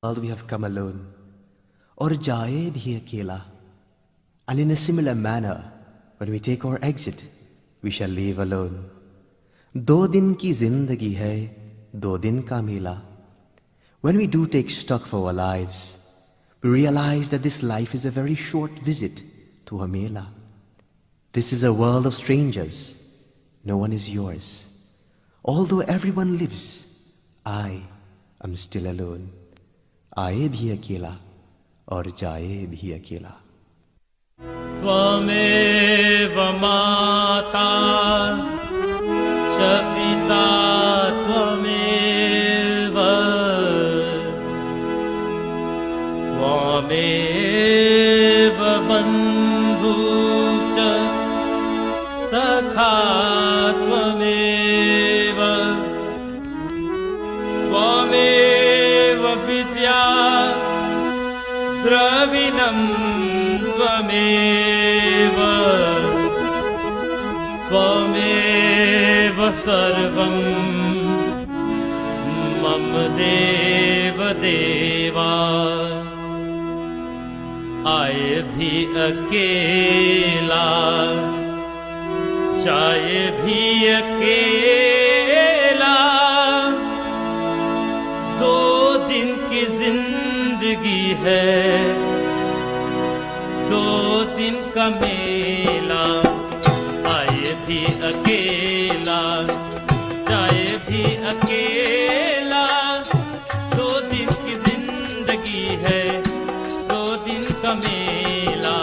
world we have come alone, और जाए भी अकेला. And in a similar manner, when we take our exit, we shall leave alone. 2 दिन की जिंदगी है, 2 दिन का मेला. When we do take stock of our lives, we realize that this life is a very short visit to a mela. This is a world of strangers. No one is yours. Although everyone lives, I am still alone. आए भी अकेला और जाए भी अकेला. त्वमेव माता च पिता त्वमेव, त्वमेव बन्धु च सखा त्वमेव, त्वमेव विद्या द्रविणं त्वमेव, त्वमेव सर्वं मम देव देवा. आए भी अकेला, जाए भी अकेला. 2 दिन की जिंदगी है, 2 दिन का मेला. आए भी अकेला, जाए भी अकेला. 2 दिन की जिंदगी है, 2 दिन का मेला.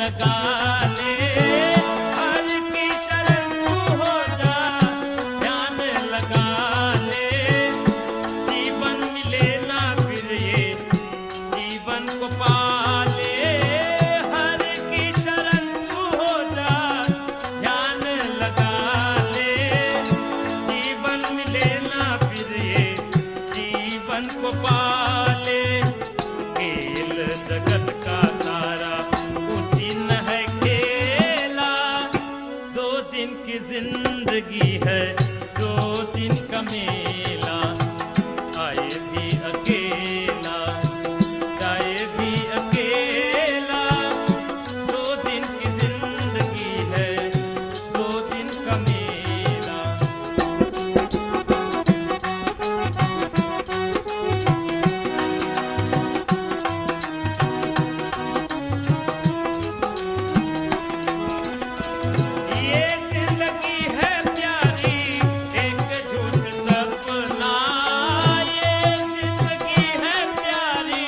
लगा ले, हर की शरण तू हो जा, ध्यान लगा ले, जीवन मिले ना फिर ये जीवन को पाले, हर की शरण तू हो जा, ध्यान लगा ले, जीवन मिले ना फिर ये जीवन को पाले, खेल जगत का सारा उसी न है खेला, 2 दिन की जिंदगी है 2 दिन का मेला, आए भी अकेला जाए भी अकेला, 2 दिन की जिंदगी है 2 दिन का मेला। ये जिंदगी है प्यारी एक झूठ सपना, ये जिंदगी है प्यारी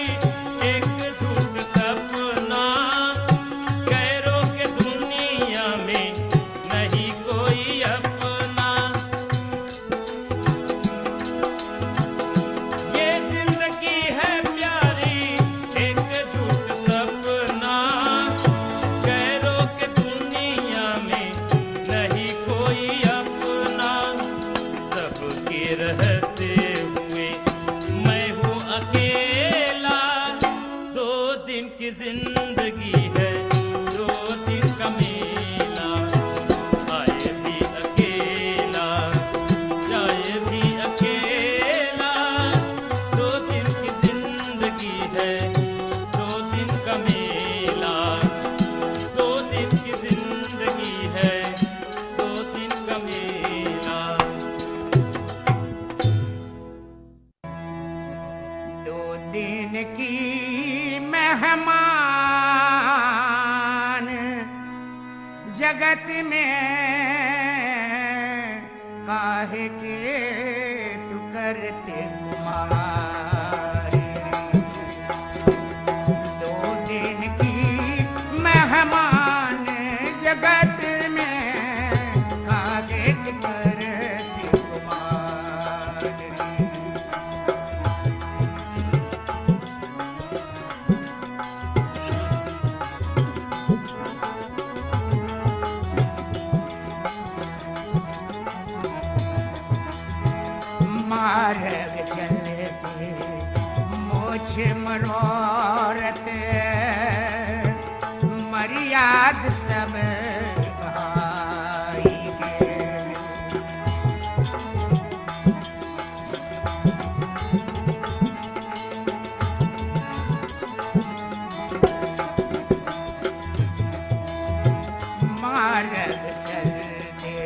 एक झूठ सपना, गैरों के दुनिया में नहीं कोई अपना, ये जिंदगी है प्यारी एक झूठ सपना, गैरों के दुनिया में नहीं कोई अपना, सबके रहते हुए मैं हूँ अकेला, 2 दिन की जिंदगी है 2 दिन का मेला, आए भी अकेला जाए भी अकेला, 2 दिन की जिंदगी है 2 दिन का मेला, 2 दिन की जिंदगी है 2 दिन का मेला। 2 दिन की मेहमान जगत में काहे के तू करते गुमान, 2 दिन की मेहमान जगत में काहे के करते गुमान। मार्ग चलते मोछ मनोरथ, मर्याद सब भाई के, मार्ग चलते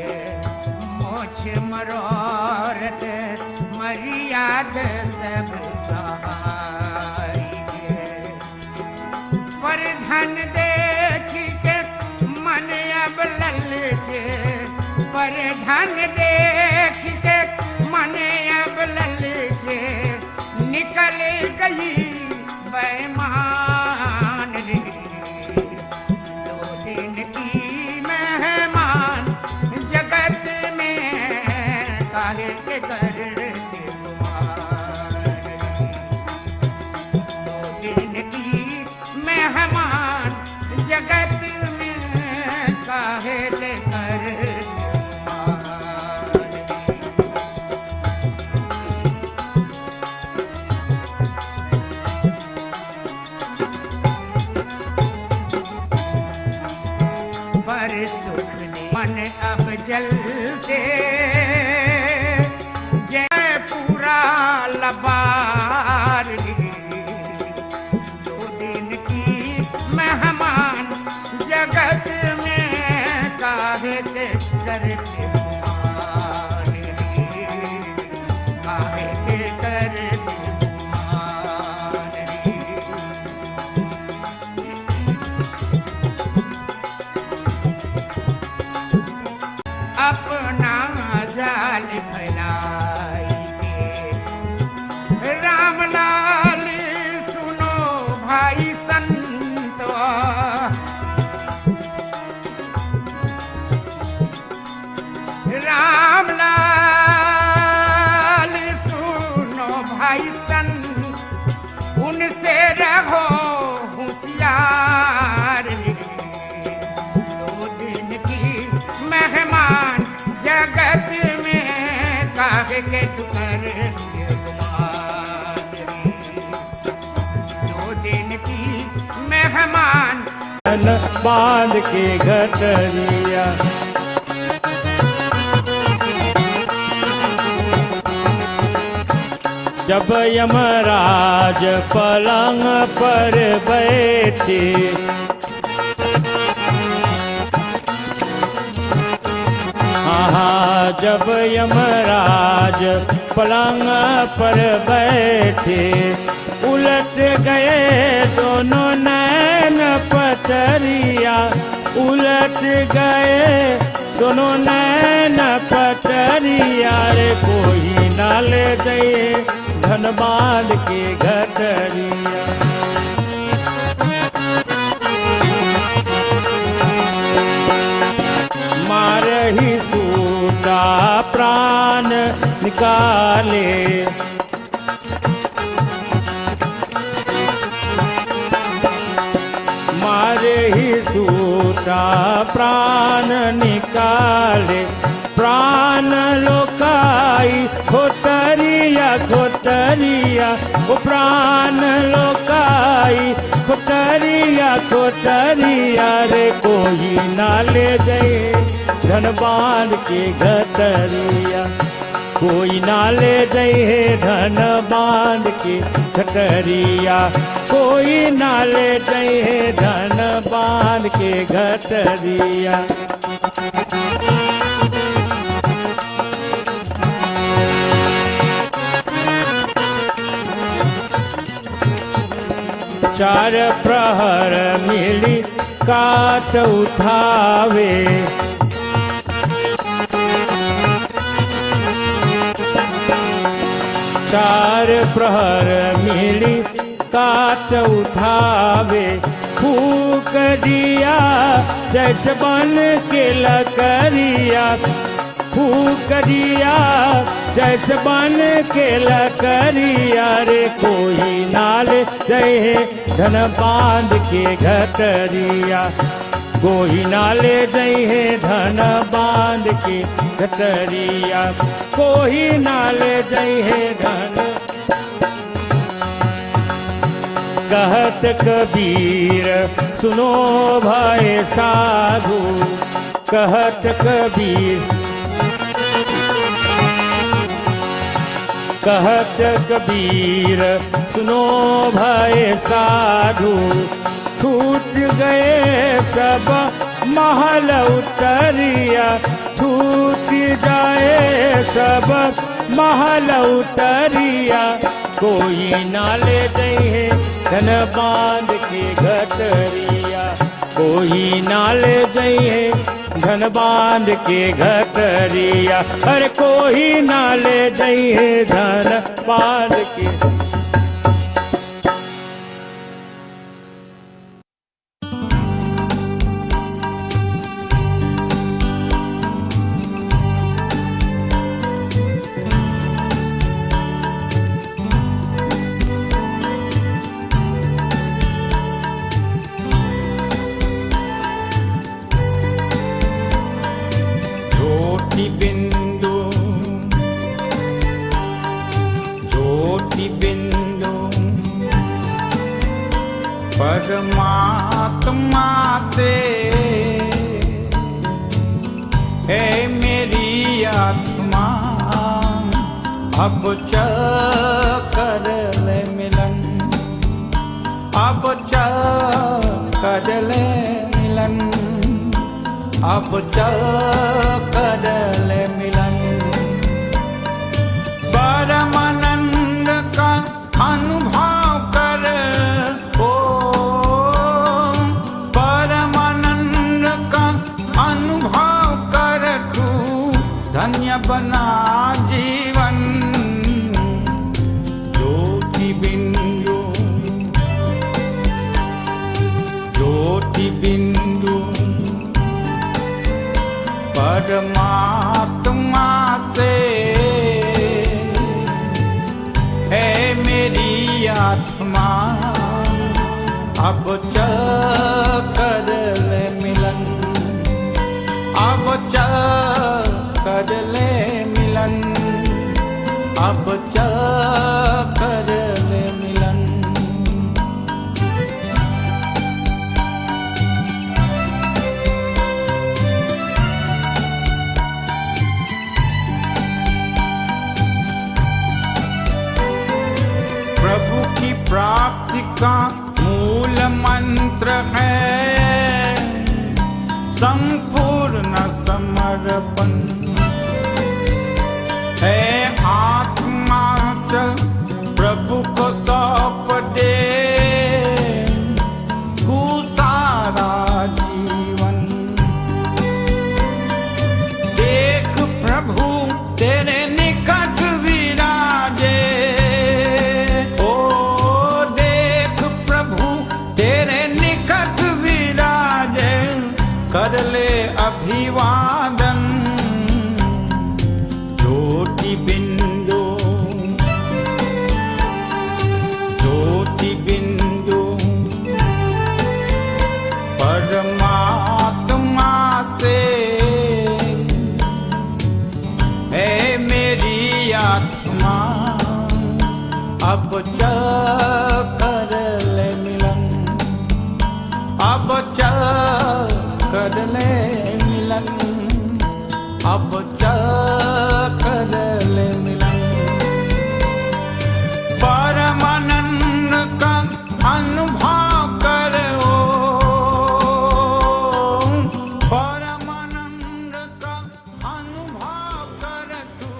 मोछ मनोरथ, मर्याद सब भाई के, पर धन देख के मन अब ललचे, पर धन देख के मन अब ललचे, निकल गई बेईमान रे, 2 दिन की मेहमान जगत में काहे के करते गुमान, 2 दिन की मेहमान जगत में काहे के करते गुमान। पर सुख ने मन अब जलते, जय पूरा लबार, 2 दिन की मेहमान जगत में काहे के करते गुमान, काहे के करते गुमान। अपना जाल फैलाई के राम लाल सुनो भाई संतवा, धन बांध के गठरिया। जब यमराज पलंग पर बैठे, जब यमराज पलंग पर बैठे, उलट गए दोनों नैन पतरिया, उलट गए दोनों नैन पतरिया रे। कोई ना ले दे धन बांध के गठरिया। मारही सूता प्राण निकाले, मारही सूता प्राण निकाले, प्राण लोकाई खोतरिया खोतरिया, ओ प्राण लोकाई खोतरिया खोतरिया रे। कोई ना ले जाए धन बांध के गठरिया, कोई ना ले जाए धन बांध के गठरिया, कोई ना ले जाए धन बांध के गठरिया। चार प्रहर मिली काट उठावे, चार प्रहर मिली काट उठावे, फूक दिया जैसे बन के लकड़िया, फूक दिया जैसे बन के लकड़िया रे। कोई नाल जय धन बांध के गठरिया, कोई नाले जय धन बांध के गठरिया, कोई नाले जय धन। कहत कबीर सुनो भाई साधु, कहत कबीर, कहत कबीर सुनो भाई साधु, छूट गए सब महल उतरिया, छूट जाए सब महल उतरिया। कोई ना ले जाए धन बांध के गठरिया, कोई ना ले जाए धन बांध के गठरिया, अरे कोई ना ले जाए धन बांध के। परमात्मा से है मेरी आत्मा, अब चल कर ले मिलन, अब चल कर ले मिलन, अब चल कर ले मिलन। परमानंद का अनुभव कर, धन्य बना जीवन। ज्योति बिंदु, ज्योति बिंदु परमात्मा से है मेरी आत्मा, अब चल कर ले मिलन, अब चल कर ले मिलन, अब चल कर ले मिलन। कर ले अभिवादन। ज्योति बिंदु ज्योति बिंदु परमात्मा से है मेरी आत्मा। अब चल कर ले मिलन, अब चल कर ले मिलन, अब चल कर ले मिलन। परमानंद का अनुभव करो, परमानंद का अनुभव कर तू।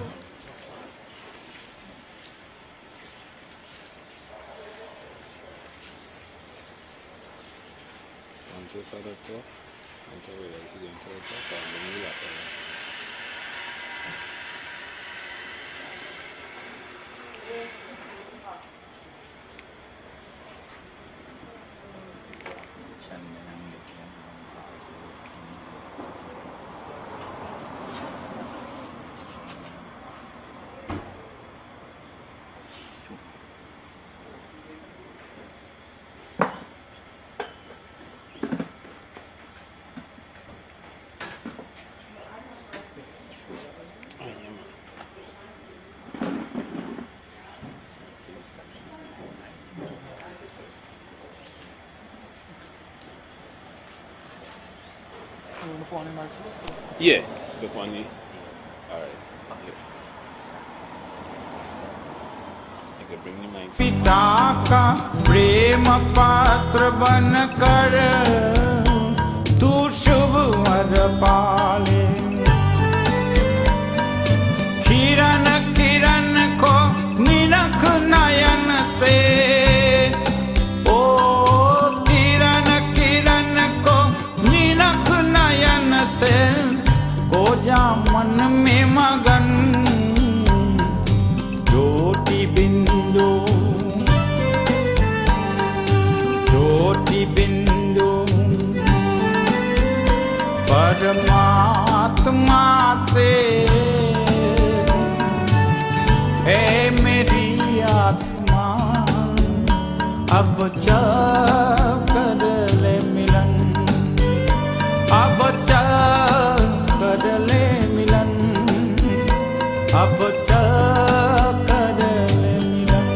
Yeah, the one. All right. You can bring the mic. पिता का प्रेम पात्र बन कर तू शुभ वर पाले। किरण किरण को निरख नयन से, ओ किरण किरण को निरख नयन से, को जा मन में मगन। ज्योति बिंदु ज्योति बिंदु परमात्मा से है मेरी आत्मा। अब चल कर ले मिलन, अब चल कर ले मिलन, अब चल कर ले मिलन।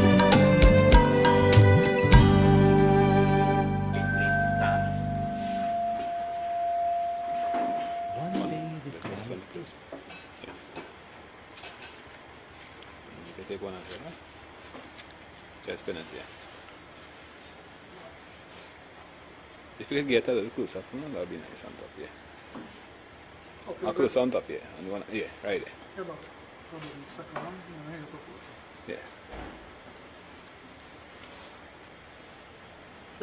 One day this Some life close. Yeah. You can take one as well. Just spin it, yeah. If you can get a little closer from that would be nice on top, yeah. Close on top, yeah. And one, yeah, right there. Yeah.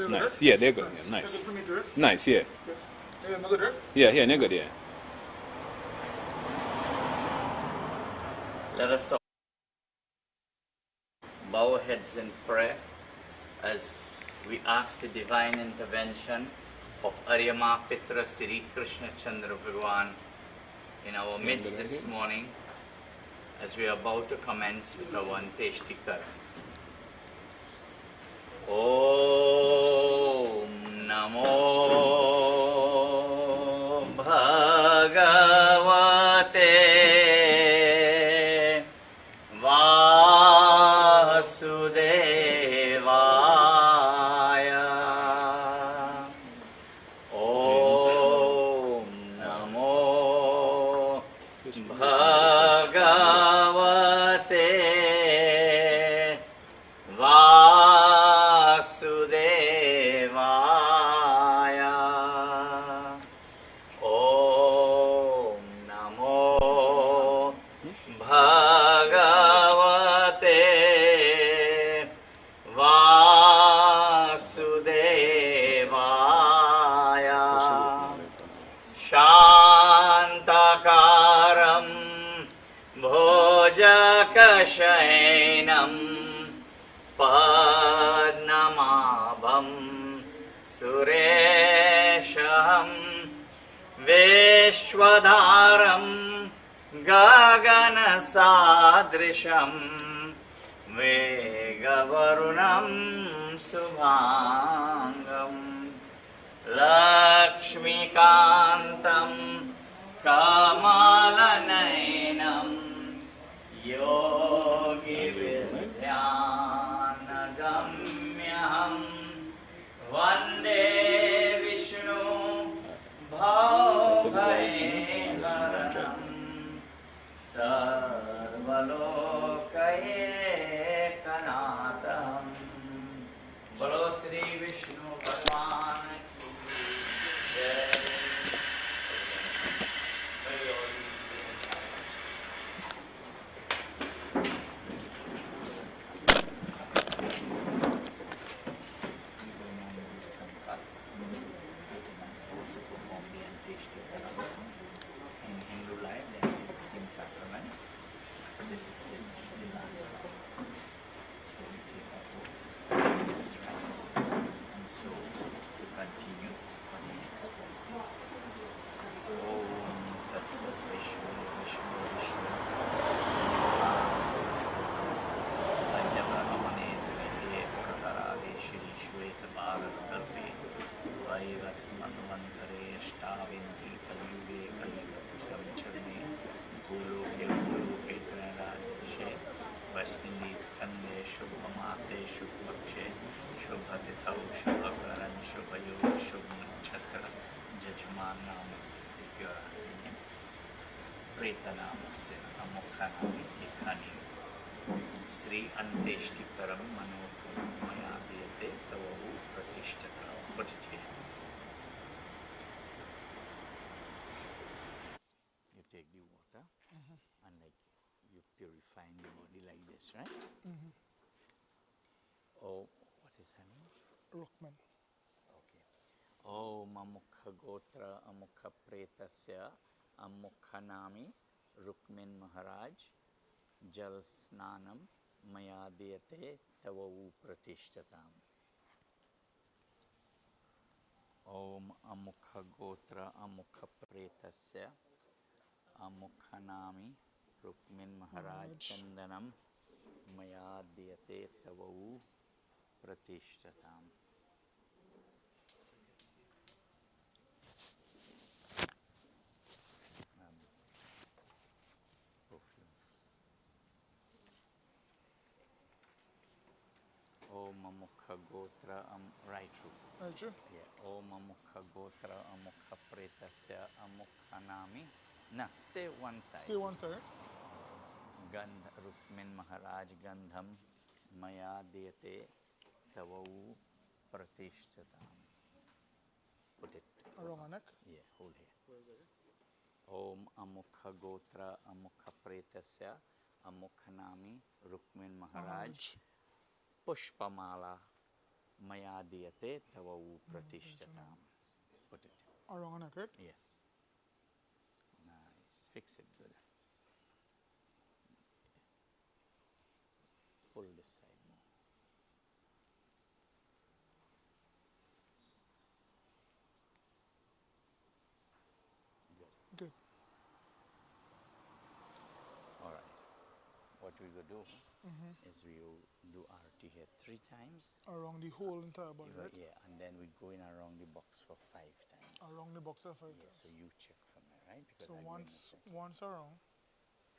Nice. Yeah, they're good. Yeah, nice. Nice, yeah. Yeah, yeah, they're good, yeah. Let us all bow our heads in prayer as we ask the divine intervention of Aryama Pitra Sri Krishna Chandra Bhagwan in our midst this morning as we are about to commence with our Anteshtikar. Om Namo Bhagavate Vasudevaya. Om Namo Bhagavate Vasudevaya. Om Namo Bhagavate Vasudevaya. Shantakaram Bhojakashainam Padnamabham Suresham विश्वधारं गगनसादृशं वेगवरुणं शुभाङ्गं लक्ष्मीकान्तं कमलनयनं योगिविद्यानगम्यहं वन्दे विष्णु भवभयहरणं सर्वलोकैकनाथं। बोलो श्री विष्णु भगवान की जय। In Hindu life, there are 16 sacraments, but this is the last one. So we take our oath, these rites, and so to continue for the next 4 days. Om Tat Sat Vishnu Vishnu Vishnu Vajrahamane Dvite Pratarade Shri Shweta Bharat Kalpe Vaivasmanvantare Ashtavinti Kalyuge Kalyugam Charne Goloke Goloke Trayradishe West Indies Kande Shubhamase Shubhakshe Shubhatithau Shubhakaran Shubhayo Shubhnachatra Jajman Namasya Yorasine Preta Namasya Amokhanami Tikhani Sri Anteshti Param Manotu Mayadiyate Tavahu Pratishtata. Put it here. You take the water and like you purifying the body like this, right? Oh, what is her name? Rookmin. Okay. Om Amukha Gotra Amukha Pretasya Amukha Nami Rookmin Maharaj Jal Snanam Maya Diyate Tavavu Pratishtatam. Om Amukha Gotra Amukha Pretasya Amukha Nami Rookmin Maharaj Chandanam Maya Diyate Tavavu Pratishtatam. Perfume. Om Amukha Gotra right through. Roger. Yeah. Om Amukha Gotra Amukha Pretasya Amukha Nami. Nah, stay one side. Stay one side. Gandh Rookmin Maharaj Gandham Maya Diyate Tavavu Pratishtatam. Put it. Around our neck. Yeah, hold here. Om Amukha Gotra Amukha Pretasya Amukha Nami Rookmin Maharaj Pushpamala Maya Diyate Tavavu Pratishtatam. Put it. Around our neck, right? Yes. Nice. Fix it good. Pull this side more. Good. All right. What we will do is we will do RT here 3 times. Around the whole entire body, right? Yeah, and then we go in around the box for 5 times. Around the box of 5 Yeah, times. so you check for me, right? Because So I'm going to check. once around,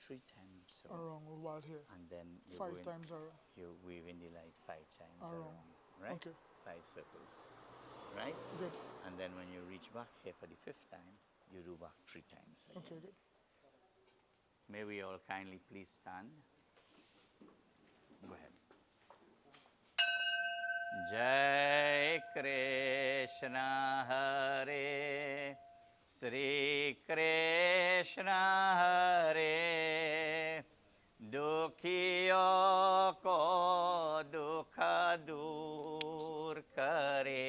3 times around while here. and then you 5 times around. You wave in the light 5 times Around. right? Okay. 5 circles, right? Good. And then when you reach back here for the 5th time, you do back 3 times. Again. Okay, good. May we all kindly please stand. Go ahead. Jai Krishna Hare Sri Krishna Hare Dukhiyo ko dukha dur kare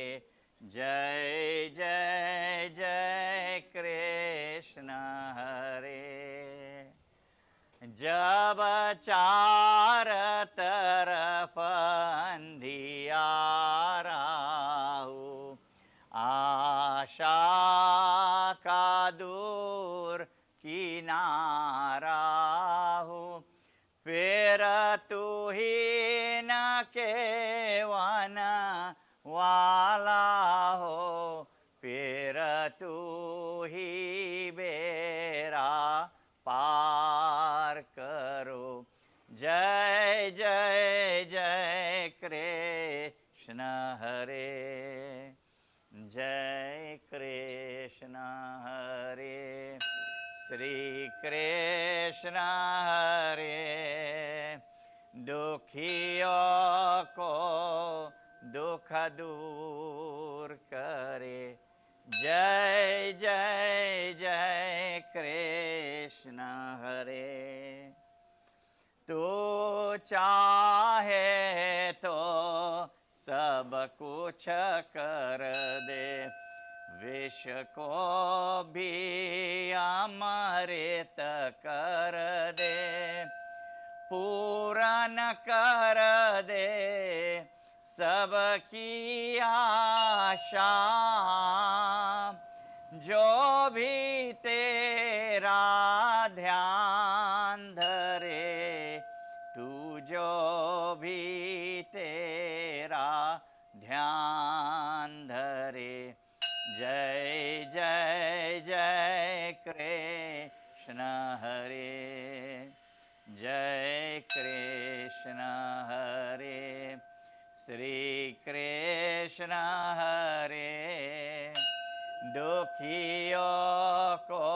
Jai Jai Jai Krishna Hare जब चार तरफ अंधियारा हो आशा का दूर तू ही बेरा पार करो। जय जय जय कृष्ण हरे, जय कृष्ण हरे, श्री कृष्ण हरे। दुखियों को दुख दूर करे। जय जय जय कृष्ण हरे। तू चाहे तो सब कुछ कर दे, विष को भी अमृत कर दे। पूरन कर दे सबकी आशा, जो भी तेरा ध्यान धरे। तू जो भी तेरा ध्यान धरे। जय जय जय कृष्ण हरे, जय कृष्ण हरे, श्री कृष्ण हरे। दुखियों को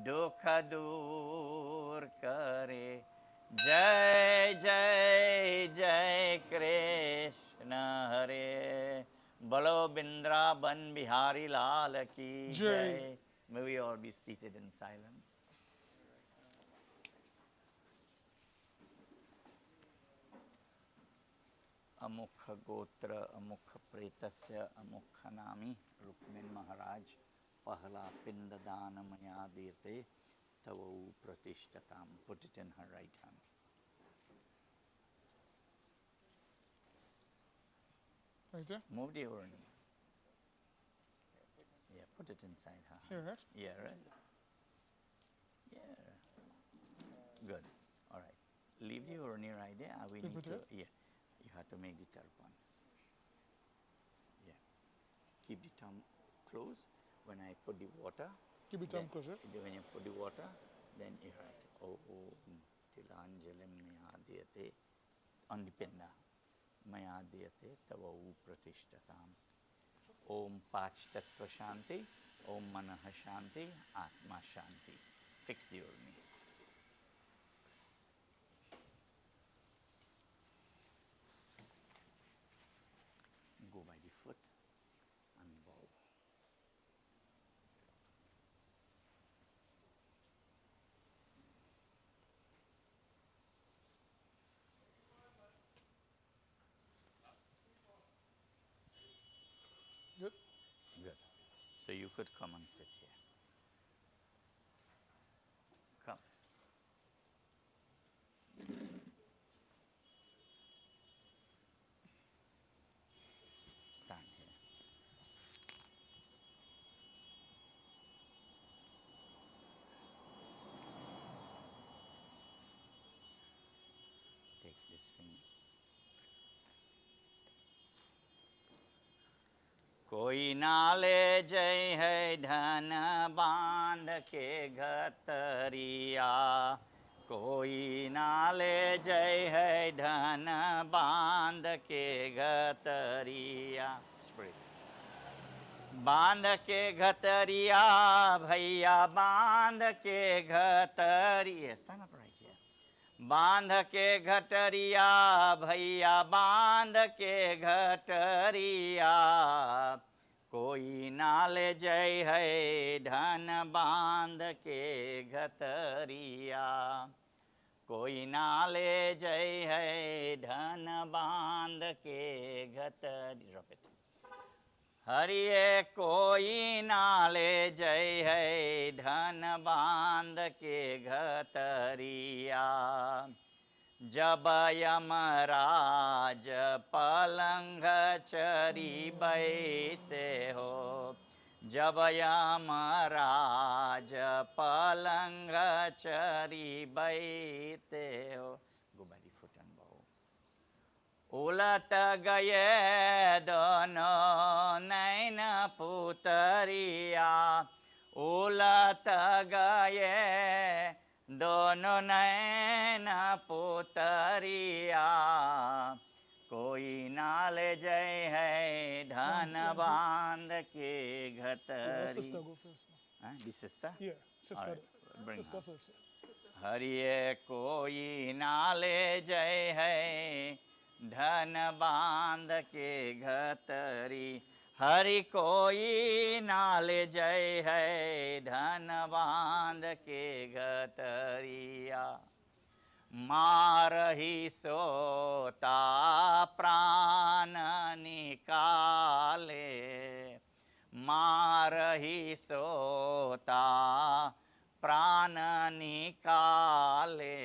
दुख दूर करे। जय जय जय कृष्ण हरे। बोलो वृंदावन बिहारी लाल की जय। May we all be seated in silence. अमुख गोत्र अमुख प्रेतस्य अमुख नामी रुक्मिन महाराज पहला पिंडदान मया दीयते तव प्रतिष्ठताम. Put it in her right hand. Right there? Move the urn. Yeah, put it inside her hand. Here, right? Yeah, right. Yeah. Good. All right. Leave the urn right there. We Leave need it to. there? Yeah. You have to make the tarpan. Yeah. Keep the thumb closed. When I put the water. Keep the thumb closed, right? When you put the water, then you write Om Tilanjalim Mayadiyate on the pinna. Mayadiyate Tava Pratishtatam. Om Pach Tattva Shanti, Om Manaha Shanti, Atma Shanti. Fix the urni. Go by the foot and bow. Good. Good. So you could come and sit here. Come. Stand here. Take this finger. कोई नाले जय है धन बांध के घतरिया, कोई नाले जय है धन बांध के घतरिया। बांध के घतरिया भैया बांध के घतरिया। Stand up right here. बांध के घटरिया भैया बांध के घटरिया, कोई नाले जय है धन बांध के घतरिया, कोई नाले जय है धन बांध के घतरिया। हरिये कोई नाले जय है धन बांध के घतरिया, जब यमराज पलंग चरी बैठे हो, जब यमराज पलंग चरी बैठे हो। Go by the foot and bow. उलट गए दोनों नैन पुतरिया, उलट गए दोनों नैन पुतरिया, कोई ना ले जाए है धन बांध के घतरी। Sister, go first. This sister? Yeah, sister. Alright, bring Sister her. first. हरिये कोई ना ले जाए है धन बांध के घतरी, हरि कोई ना ले जाए है धन बांध के घतरिया। मार ही सोता प्राण निकाले, मार ही सोता प्राण निकाले,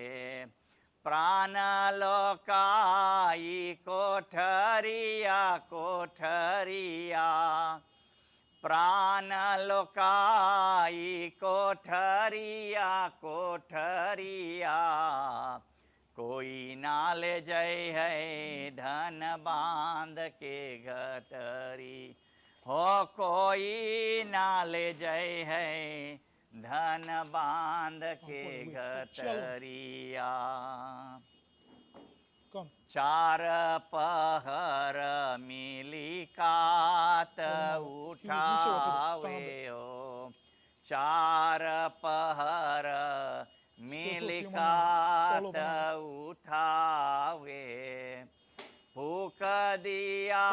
प्राण लोकाई कोठरिया कोठरिया, प्राण लोकाई कोठरिया कोठरिया, कोई ना ले जाए है धन बांध के घतरी, हो कोई ना ले जाए है धन बांध के घतरिया। Come. चार पहर मिली कात उठावे ओ, चार पहर मिली कात उठावे, फूक दिया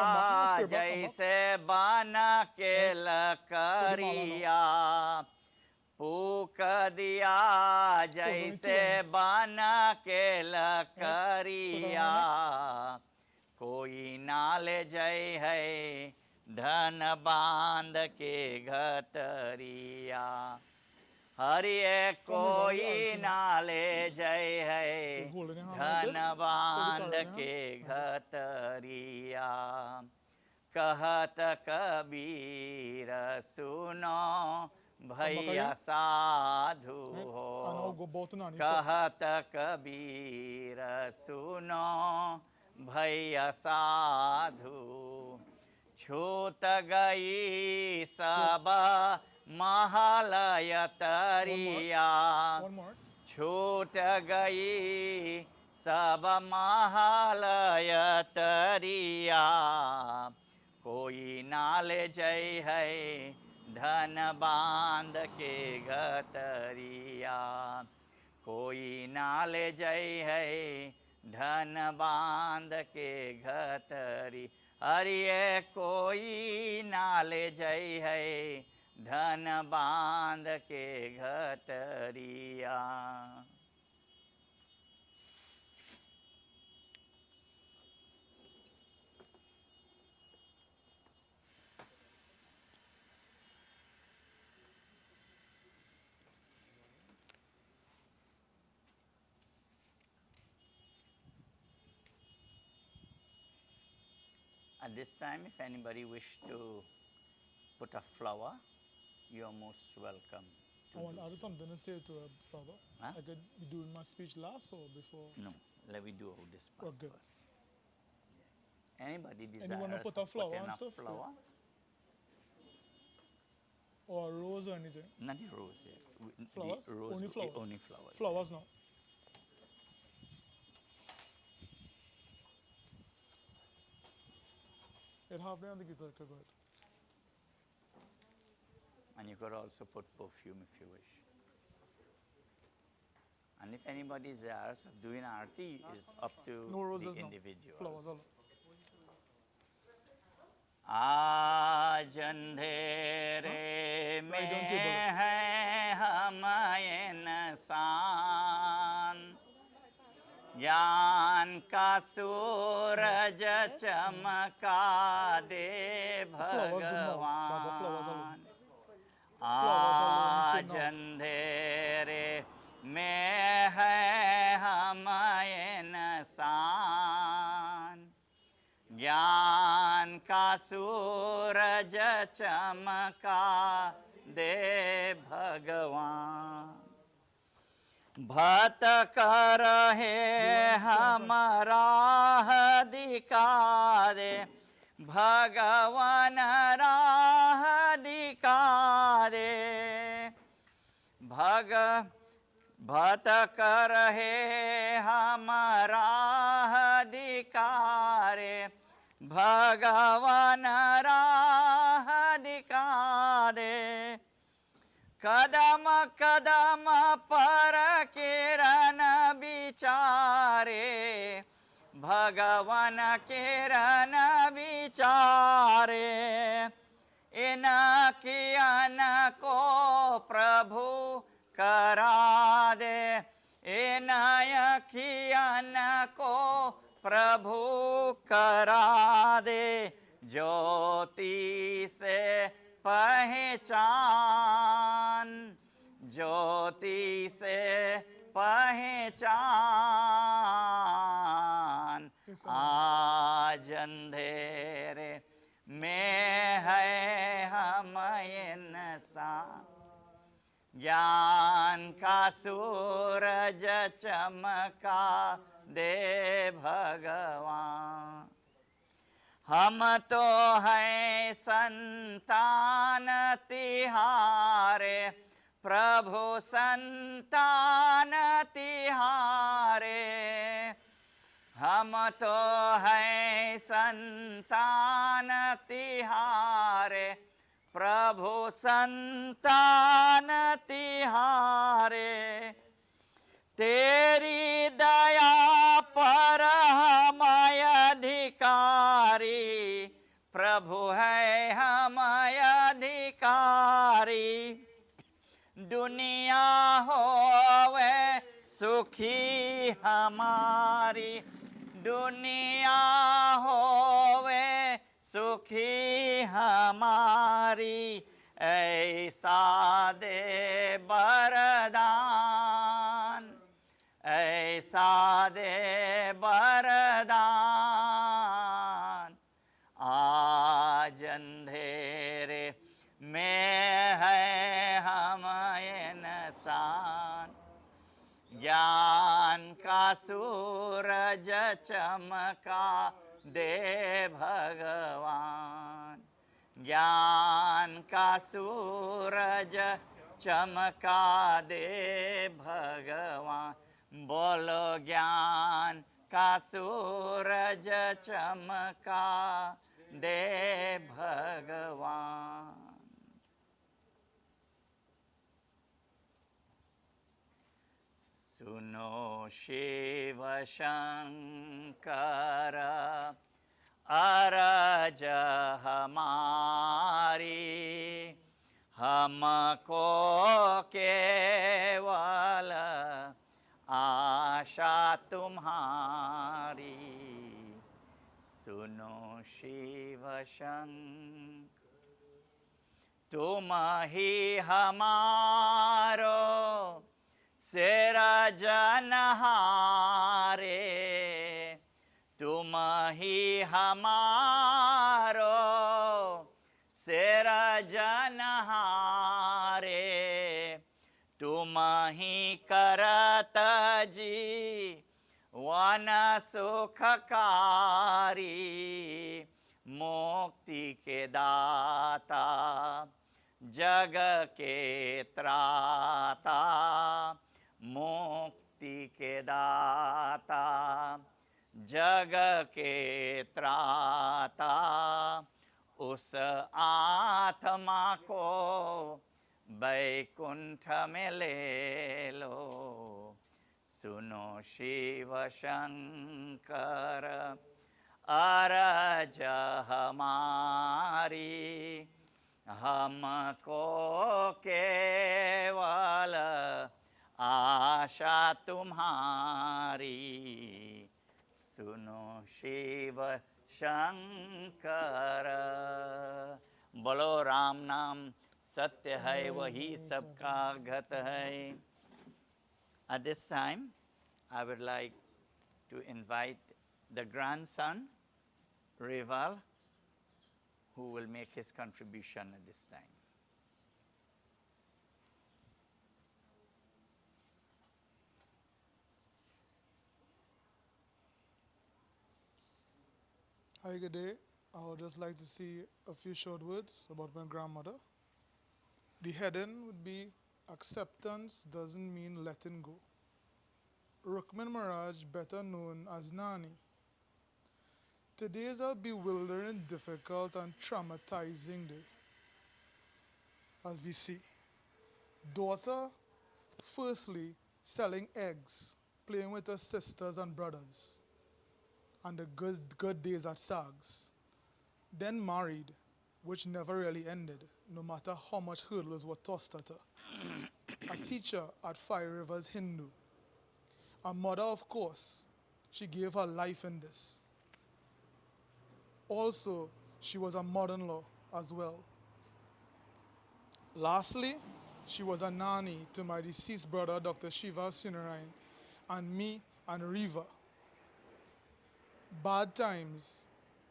जैसे बना के लकड़िया, फूक दिया जैसे बना के लकड़िया, कोई ना ले जाए है धन बांध के घतरिया, हरिये कोई ना ले जाए है धन बांध के घतरिया। कहत कबीर सुनो भैया साधु हो, कहत कबीर सुनो भैया साधु, छूट गई सब महलय तरिया, छूट गई सब महलय तरिया, कोई ना ले जाए है धन बांध के घतरिया, कोई ना ले जाए है धन बांध के घतरी, हरिये कोई ना ले जाए है धन बांध के घतरिया। At this time, if anybody wish to put a flower, you are most welcome to I want do to add so. something to say to Father. Huh? I could be doing my speech last or before? No, let me do all this part Okay. first. Anybody desires Anyone wanna put a to flower put in and a stuff? flower? Or a rose or anything? Not the rose yet. Flowers? The rose, Only flowers? Only flowers. Flowers now. It halfway on the guitar, go ahead. And you could also put perfume if you wish. And if anybody desires of doing arti, is up to No roses the now. individual. Flowers all. आज अंधेरे में है हम इंसान, ज्ञान का सूरज चमका दे भगवान, आज अंधेरे में है हम इंसान, ज्ञान का सूरज चमका दे भगवान, भटक रहे हम राह दिखाए, भगवान राह दिखाए। भटक रहे हम राह दिखाए, भगवान राह दिखाए। कदम कदम पर किरण विचारे, भगवान किरण विचारे। इन कियन को प्रभु करा दे, इन कियन को प्रभु करा दे। ज्योति से पहचान, ज्योति से पहचान। आज अंधेरे में है हम इंसान, ज्ञान का सूरज चमका दे भगवान। हम तो हैं संतान तिहारे, प्रभु संतान तिहारे। हम तो हैं संतान तिहारे, प्रभु संतान तिहारे। तेरी दया पर हम अधिकारी, प्रभु है हम अधिकारी। दुनिया होवे सुखी हमारी, दुनिया होवे सुखी हमारी। ऐसा दे वरदान, ऐसा दे वरदान। आज अंधेरे में है हम इंसान, ज्ञान का सूरज चमका दे भगवान। ज्ञान का सूरज चमका दे भगवान। बोलो ज्ञान का सूरज चमका दे भगवान। सुनो शिव शंकर अरज हमारी, हमको केवल आशा तुम्हारी। सुनो शिव शंकर, तुम ही हमारो सिरजनहारे, तुम ही हमारो सिरजनहारे। तुम ही करत जी वन सुखकारी, मुक्ति के दाता जग के त्राता। मुक्ति के दाता जग के त्राता। उस आत्मा को वैकुंठ में ले लो। सुनो शिव शंकर अरज हमारी, हमको केवल आशा तुम्हारी। सुनो शिव शंकर। बोलो राम नाम सत्य है, वही सबका घत है। At this time, I would like to invite the grandson, Reval, who will make his contribution at this time. Hi, good day. I would just like to see a few short words about my grandmother. The heading would be Acceptance Doesn't Mean Letting Go. Rookmin Maharaj, better known as Nani. Today is a bewildering, difficult, and traumatizing day. As we see, daughter, firstly, selling eggs, playing with her sisters and brothers, and the good days at SAGS. Then married, which never really ended, no matter how much hurdles were tossed at her. A teacher at Five Rivers Hindu. A mother, of course, she gave her life in this. Also, she was a mother-in-law as well. Lastly, she was a nanny to my deceased brother, Dr. Shiva Sunarayan, and me and Riva. Bad times,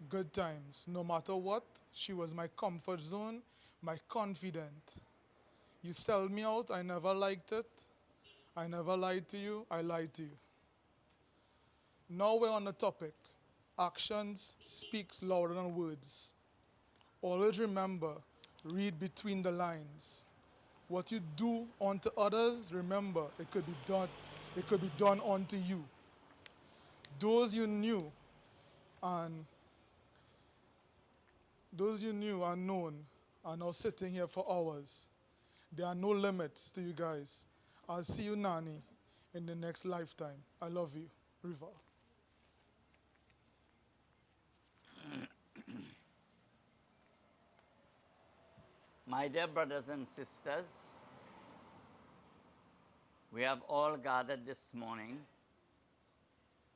good times, no matter what, she was my comfort zone, my confidant. You sell me out, I never liked it. I never lied to you, I lied to you. Now we're on the topic. Actions speaks louder than words. Always remember, read between the lines. What you do unto others, remember, it could be done unto you. Those you knew and known are now sitting here for hours. There are no limits to you guys. I'll see you, Nani, in the next lifetime. I love you, Rival. My dear brothers and sisters, we have all gathered this morning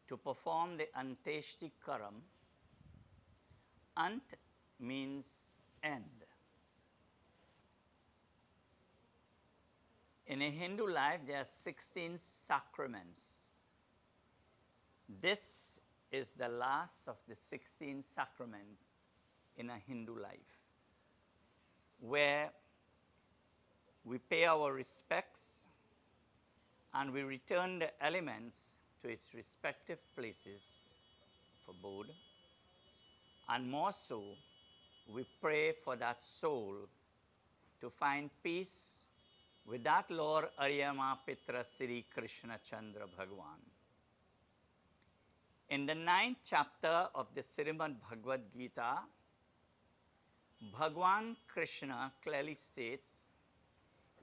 to perform the Anteshti Karam. Ant means end. In a Hindu life, there are 16 sacraments. This is the last of the 16 sacraments in a Hindu life, where we pay our respects and we return the elements to its respective places for abode. And more so, we pray for that soul to find peace with that Lord Aryama Pitra Sri Krishna Chandra Bhagwan. In the 9th chapter of the Srimad Bhagavad Gita, Bhagwan Krishna clearly states,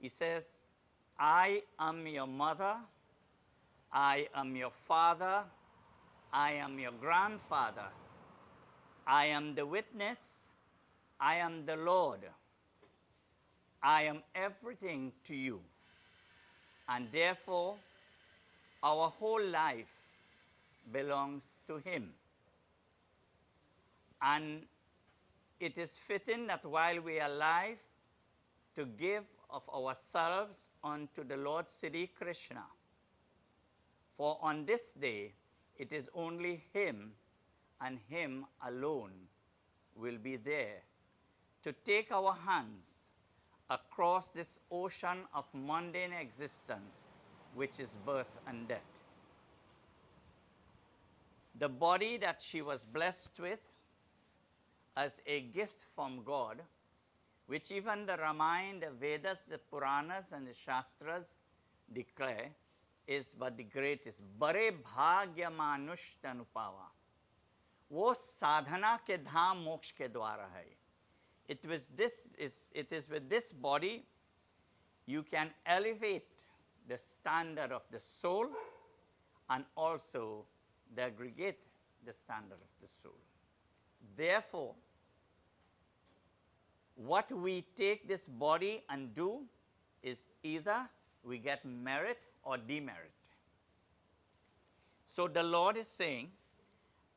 he says, I am your mother, I am your father, I am your grandfather, I am the witness, I am the Lord, I am everything to you. And therefore, our whole life belongs to him. And it is fitting that while we are alive, to give of ourselves unto the Lord Sri Krishna. For on this day, it is only him and him alone will be there to take our hands across this ocean of mundane existence, which is birth and death. The body that she was blessed with as a gift from God, which even the Ramayana, the Vedas, the Puranas, and the Shastras declare, is but the greatest. Bare bhagya manush tanupava. वो साधना के धाम मोक्ष के द्वारा है. It is with this body you can elevate the standard of the soul and also aggregate the standard of the soul. Therefore, what we take this body and do is either we get merit or demerit. So the Lord is saying,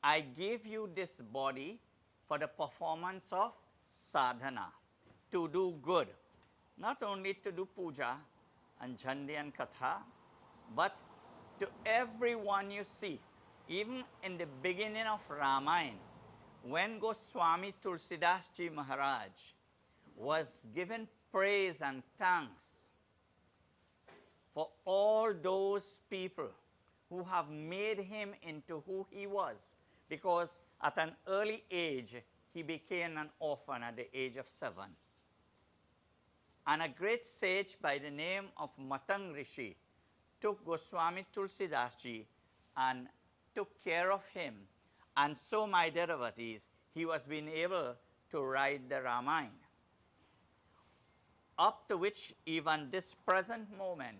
I give you this body for the performance of sadhana, to do good. Not only to do puja and jhandi and katha, but to everyone you see. Even in the beginning of Ramayana, when Goswami Tulsidas Ji Maharaj was given praise and thanks for all those people who have made him into who he was, because at an early age, he became an orphan at the age of 7. And a great sage by the name of Matang Rishi took Goswami Tulsidas Ji and took care of him. And so, my dear devotees, he was being able to write the Ramayana, up to which even this present moment,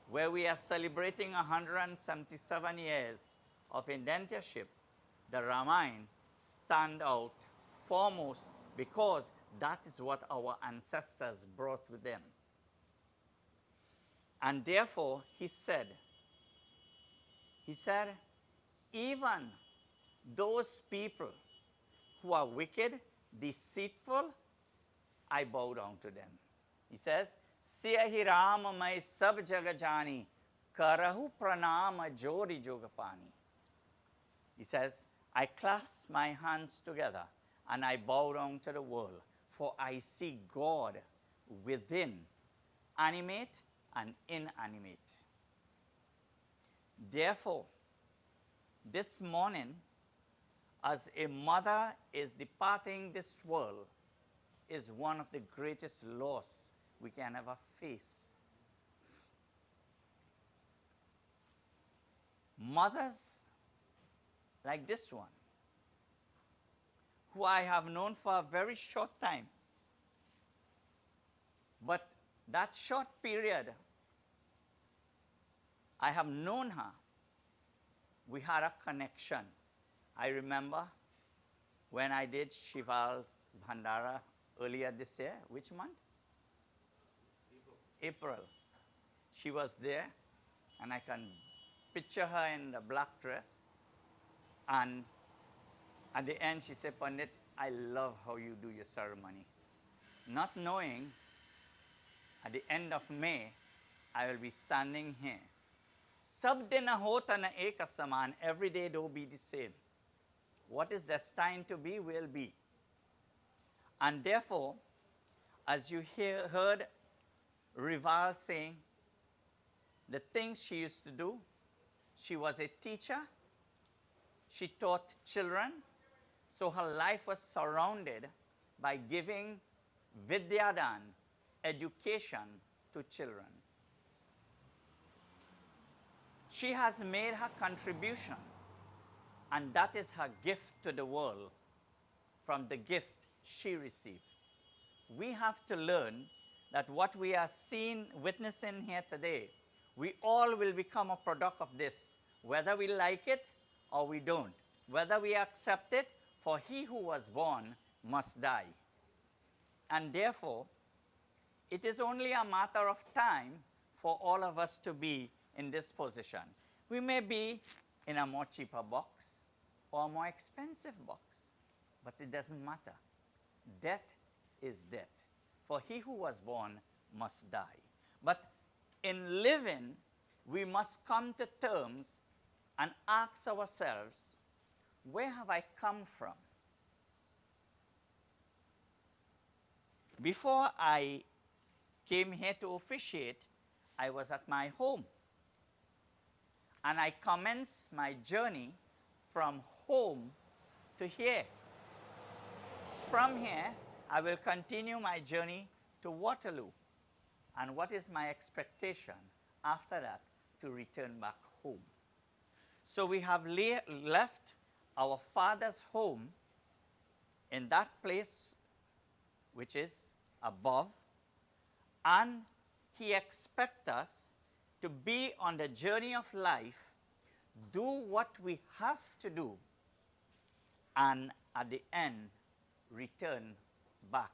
where we are celebrating 177 years of indentureship, the Ramayana stand out foremost because that is what our ancestors brought with them. And therefore, he said, even those people who are wicked, deceitful, I bow down to them. He says, Siyahi Rama mai sab jagajani, karahu pranama jori jogapani. He says, I clasp my hands together and I bow down to the world, for I see God within, animate and inanimate. Therefore, this morning, as a mother is departing this world, is one of the greatest loss we can ever face. Mothers like this one, who I have known for a very short time, but that short period I have known her, we had a connection. I remember when I did Shival's Bhandara earlier this year. Which month? April. She was there, and I can picture her in the black dress. And at the end, she said, Pandit, I love how you do your ceremony. Not knowing, at the end of May, I will be standing here. Sab din na hota na eka saman, every day do be the same. What is destined to be will be. And therefore, as you heard Rival saying, the things she used to do, she was a teacher, she taught children, so her life was surrounded by giving Vidyadan, education to children. She has made her contribution, and that is her gift to the world from the gift she received. We have to learn that what we are seeing, witnessing here today, we all will become a product of this, whether we like it or we don't, whether we accept it, for he who was born must die. And therefore, it is only a matter of time for all of us to be in this position. We may be in a more cheaper box or a more expensive box, but it doesn't matter. Death is death, for he who was born must die. But in living, we must come to terms and ask ourselves, where have I come from? Before I came here to officiate, I was at my home. And I commenced my journey from home to here. From here, I will continue my journey to Waterloo. And what is my expectation after that? To return back home. So we have left our Father's home in that place which is above, and he expects us to be on the journey of life, do what we have to do, and at the end, return back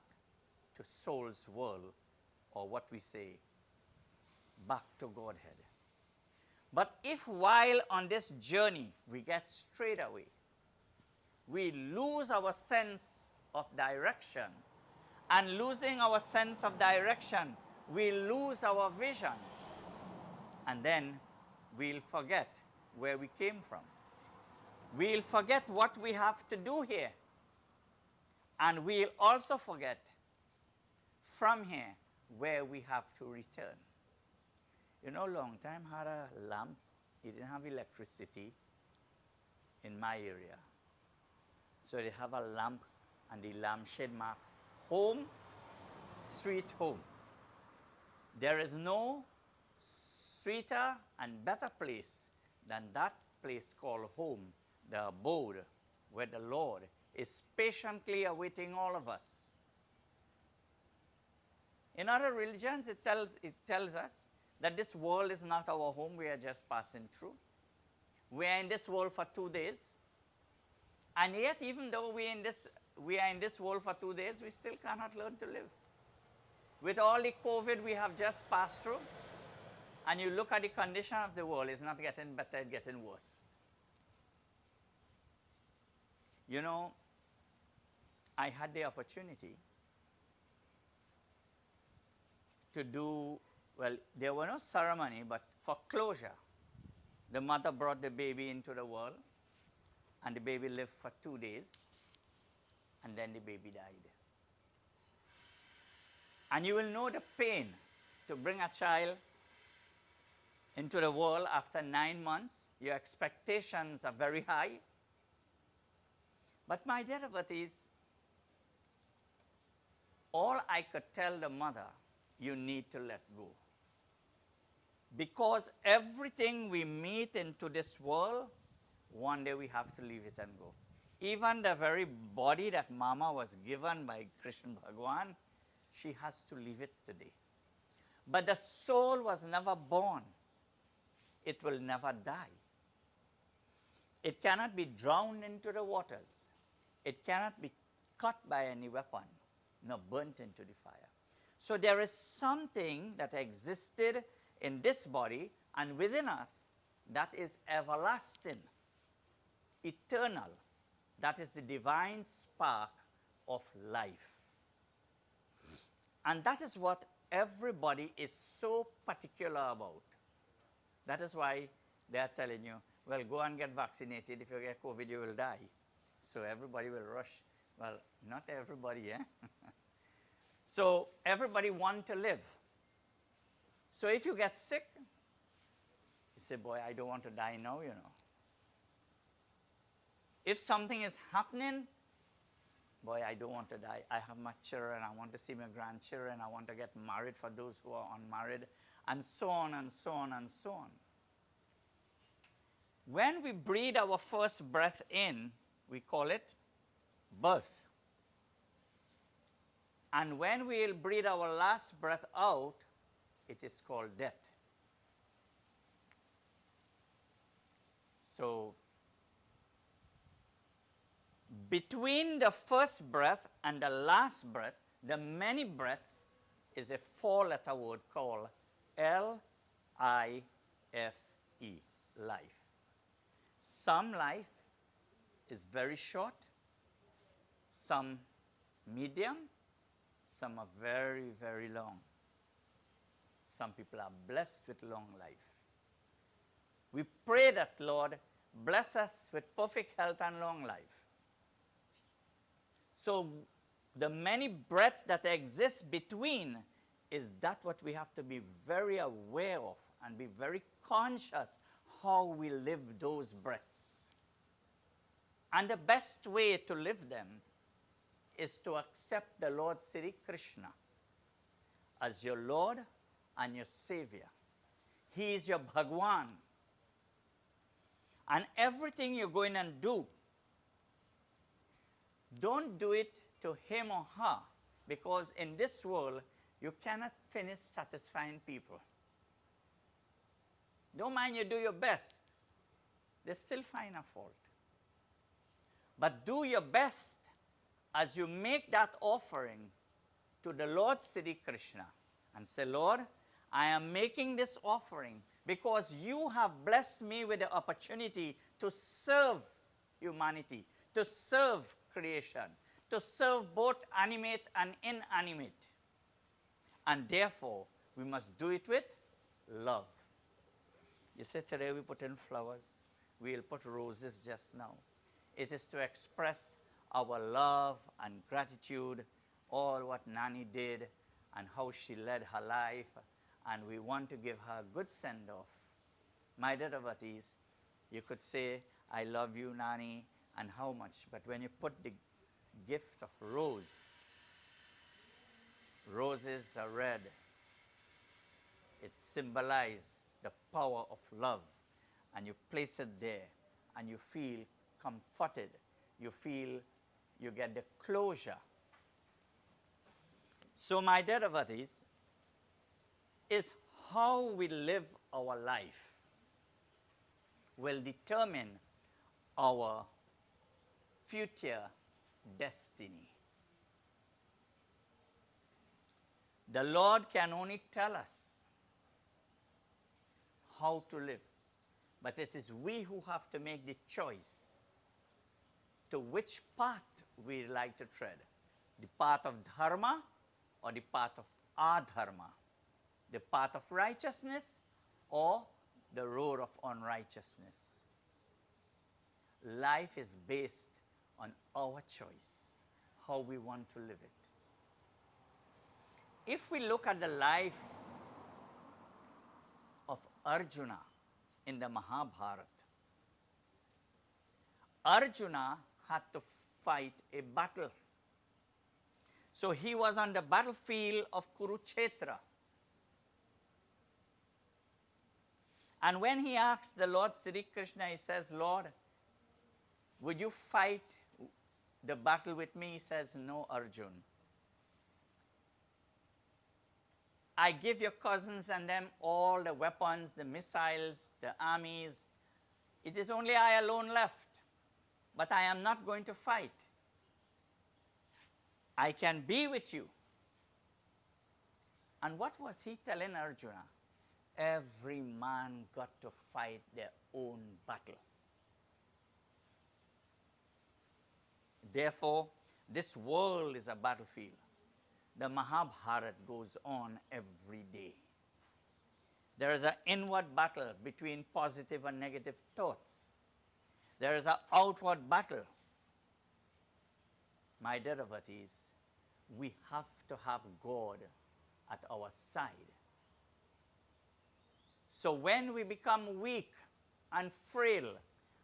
to soul's world, or what we say, back to Godhead. But if while on this journey we get strayed away, we lose our sense of direction, and losing our sense of direction, we lose our vision, and then we'll forget where we came from. We'll forget what we have to do here. And we'll also forget from here where we have to return. You know, long time had a lamp. It didn't have electricity. in my area. So they have a lamp and the lampshade mark home, sweet home. There is no sweeter and better place than that place called home, the abode where the Lord is patiently awaiting all of us. In other religions, it tells us that this world is not our home, we are just passing through. We are in this world for 2 days. And yet, even though we are in this world for 2 days, we still cannot learn to live. With all the COVID we have just passed through, and you look at the condition of the world, it's not getting better, it's getting worse. You know, I had the opportunity to do, well, there were no ceremony, but for closure, the mother brought the baby into the world, and the baby lived for 2 days, and then the baby died. And you will know the pain to bring a child into the world after 9 months. Your expectations are very high. But my dear devotees, all I could tell the mother, you need to let go. Because everything we meet into this world, one day we have to leave it and go. Even the very body that Mama was given by Krishna Bhagwan, she has to leave it today. But the soul was never born. It will never die. It cannot be drowned into the waters. It cannot be cut by any weapon, nor burnt into the fire. So there is something that existed in this body and within us that is everlasting, eternal. That is the divine spark of life. And that is what everybody is so particular about. That is why they are telling you, well, go and get vaccinated. If you get COVID, you will die. So everybody will rush. Well, not everybody, eh? So everybody wants to live. So if you get sick, you say, boy, I don't want to die now, you know. If something is happening, boy, I don't want to die. I have my children. I want to see my grandchildren. I want to get married for those who are unmarried, and so on and so on and so on. When we breathe our first breath in, we call it birth. And when we will breathe our last breath out, it is called death. So, between the first breath and the last breath, the many breaths, is a 4-letter word called L-I-F-E, life. Some life is very short, some medium, some are very, very long. Some people are blessed with long life. We pray that, Lord, bless us with perfect health and long life. So the many breaths that exist between is that what we have to be very aware of and be very conscious how we live those breaths. And the best way to live them is to accept the Lord Sri Krishna as your Lord and your Savior. He is your Bhagwan. And everything you're going to do, don't do it to him or her, because in this world, you cannot finish satisfying people. Don't mind you do your best. They still find a fault. But do your best as you make that offering to the Lord Sri Krishna and say, Lord, I am making this offering because you have blessed me with the opportunity to serve humanity, to serve creation, to serve both animate and inanimate. And therefore, we must do it with love. You say today we put in flowers, we'll put roses just now. It is to express our love and gratitude, all what Nani did and how she led her life, and we want to give her a good send-off. My dear devotees, you could say, I love you, Nani, and how much. But when you put the gift of roses are red, it symbolizes the power of love, and you place it there, and you feel comforted. You feel you get the closure. So, my dear devotees, is how we live our life will determine our future destiny. The Lord can only tell us how to live, but it is we who have to make the choice to which path we like to tread, the path of dharma or the path of adharma, the path of righteousness or the road of unrighteousness. Life is based on our choice, how we want to live it. If we look at the life of Arjuna in the Mahabharata, Arjuna had to fight a battle. So he was on the battlefield of Kurukshetra. And when he asked the Lord Sri Krishna, he says, Lord, would you fight the battle with me? He says, no, Arjun. I give your cousins and them all the weapons, the missiles, the armies. It is only I alone left. But I am not going to fight. I can be with you. And what was he telling Arjuna? Every man got to fight their own battle. Therefore, this world is a battlefield. The Mahabharata goes on every day. There is an inward battle between positive and negative thoughts. There is an outward battle. My dear devotees, we have to have God at our side. So when we become weak and frail,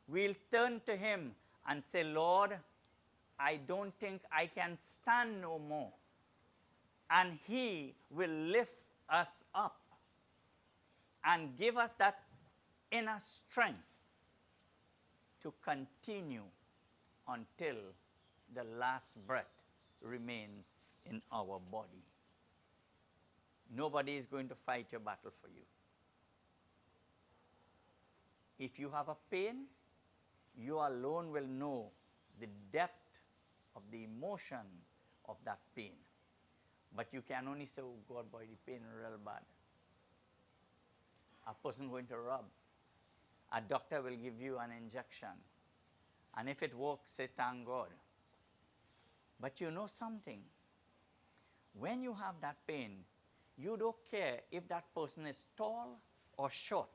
we'll turn to Him and say, Lord, I don't think I can stand no more. And He will lift us up and give us that inner strength to continue until the last breath remains in our body. Nobody is going to fight your battle for you. If you have a pain, you alone will know the depth of the emotion of that pain. But you can only say, oh God, boy, the pain is real bad. A person going to rub. A doctor will give you an injection. And if it works, say thank God. But you know something. When you have that pain, you don't care if that person is tall or short.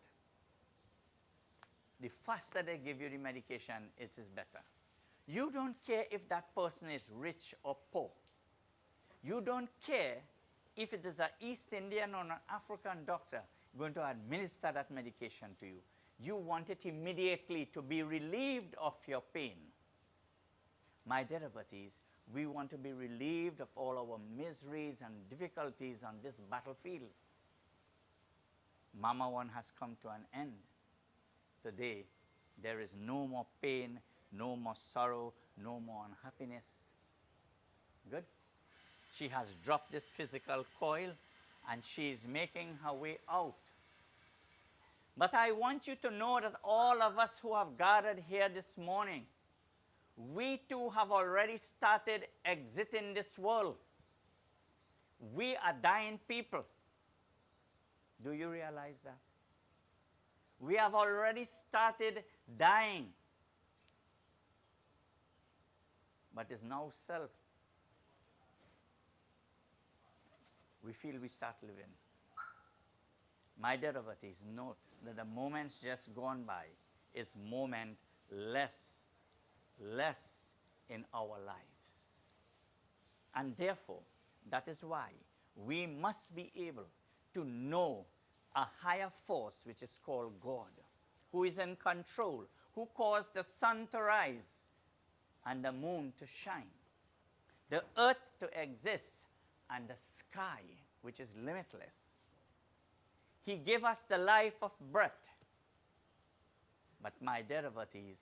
The faster they give you the medication, it is better. You don't care if that person is rich or poor. You don't care if it is an East Indian or an African doctor going to administer that medication to you. You want it immediately to be relieved of your pain. My dear devotees, we want to be relieved of all our miseries and difficulties on this battlefield. Mama one has come to an end. Today, there is no more pain, no more sorrow, no more unhappiness. Good? She has dropped this physical coil and she is making her way out. But I want you to know that all of us who have gathered here this morning, we too have already started exiting this world. We are dying people. Do you realize that? We have already started dying. But it's now self. We feel we start living. My dear devotees, note that the moments just gone by is moment less in our lives. And therefore, that is why we must be able to know a higher force which is called God, who is in control, who caused the sun to rise and the moon to shine, the earth to exist, and the sky, which is limitless. He gave us the life of breath. But my dear devotees,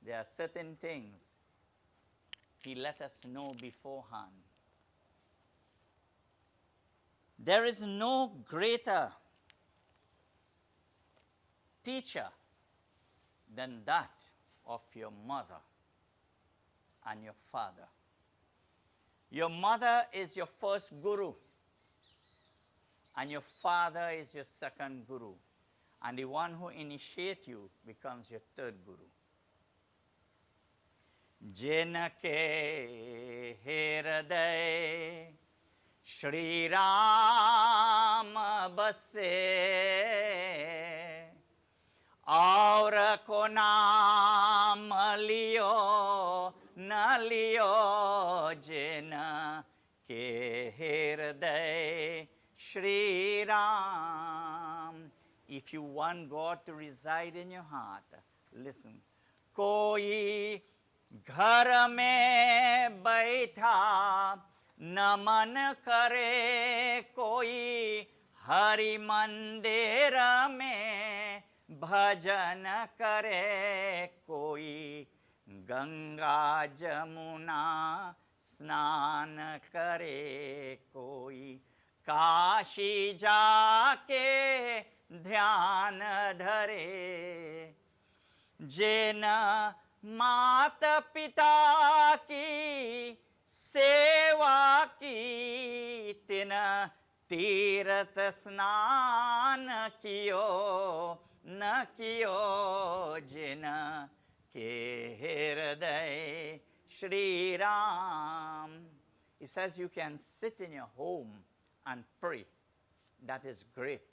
there are certain things He let us know beforehand. There is no greater teacher than that of your mother and your father. Your mother is your first guru, and your father is your second guru, and the one who initiates you becomes your third guru. Jinke hriday Shri Ram base, aur ko naam liyo na liyo, jin ke hriday Shri Ram. If you want God to reside in your heart, listen. Koi ghar mein baitha नमन करे, कोई हरि मंदिर में भजन करे, कोई गंगा जमुना स्नान करे, कोई काशी जाके ध्यान धरे, जिन मात पिता की सेवा की, तिन तीर्थ स्नान कियो न कियो, जिन के हृदय Shri Ram. He says you can sit in your home and pray. That is great.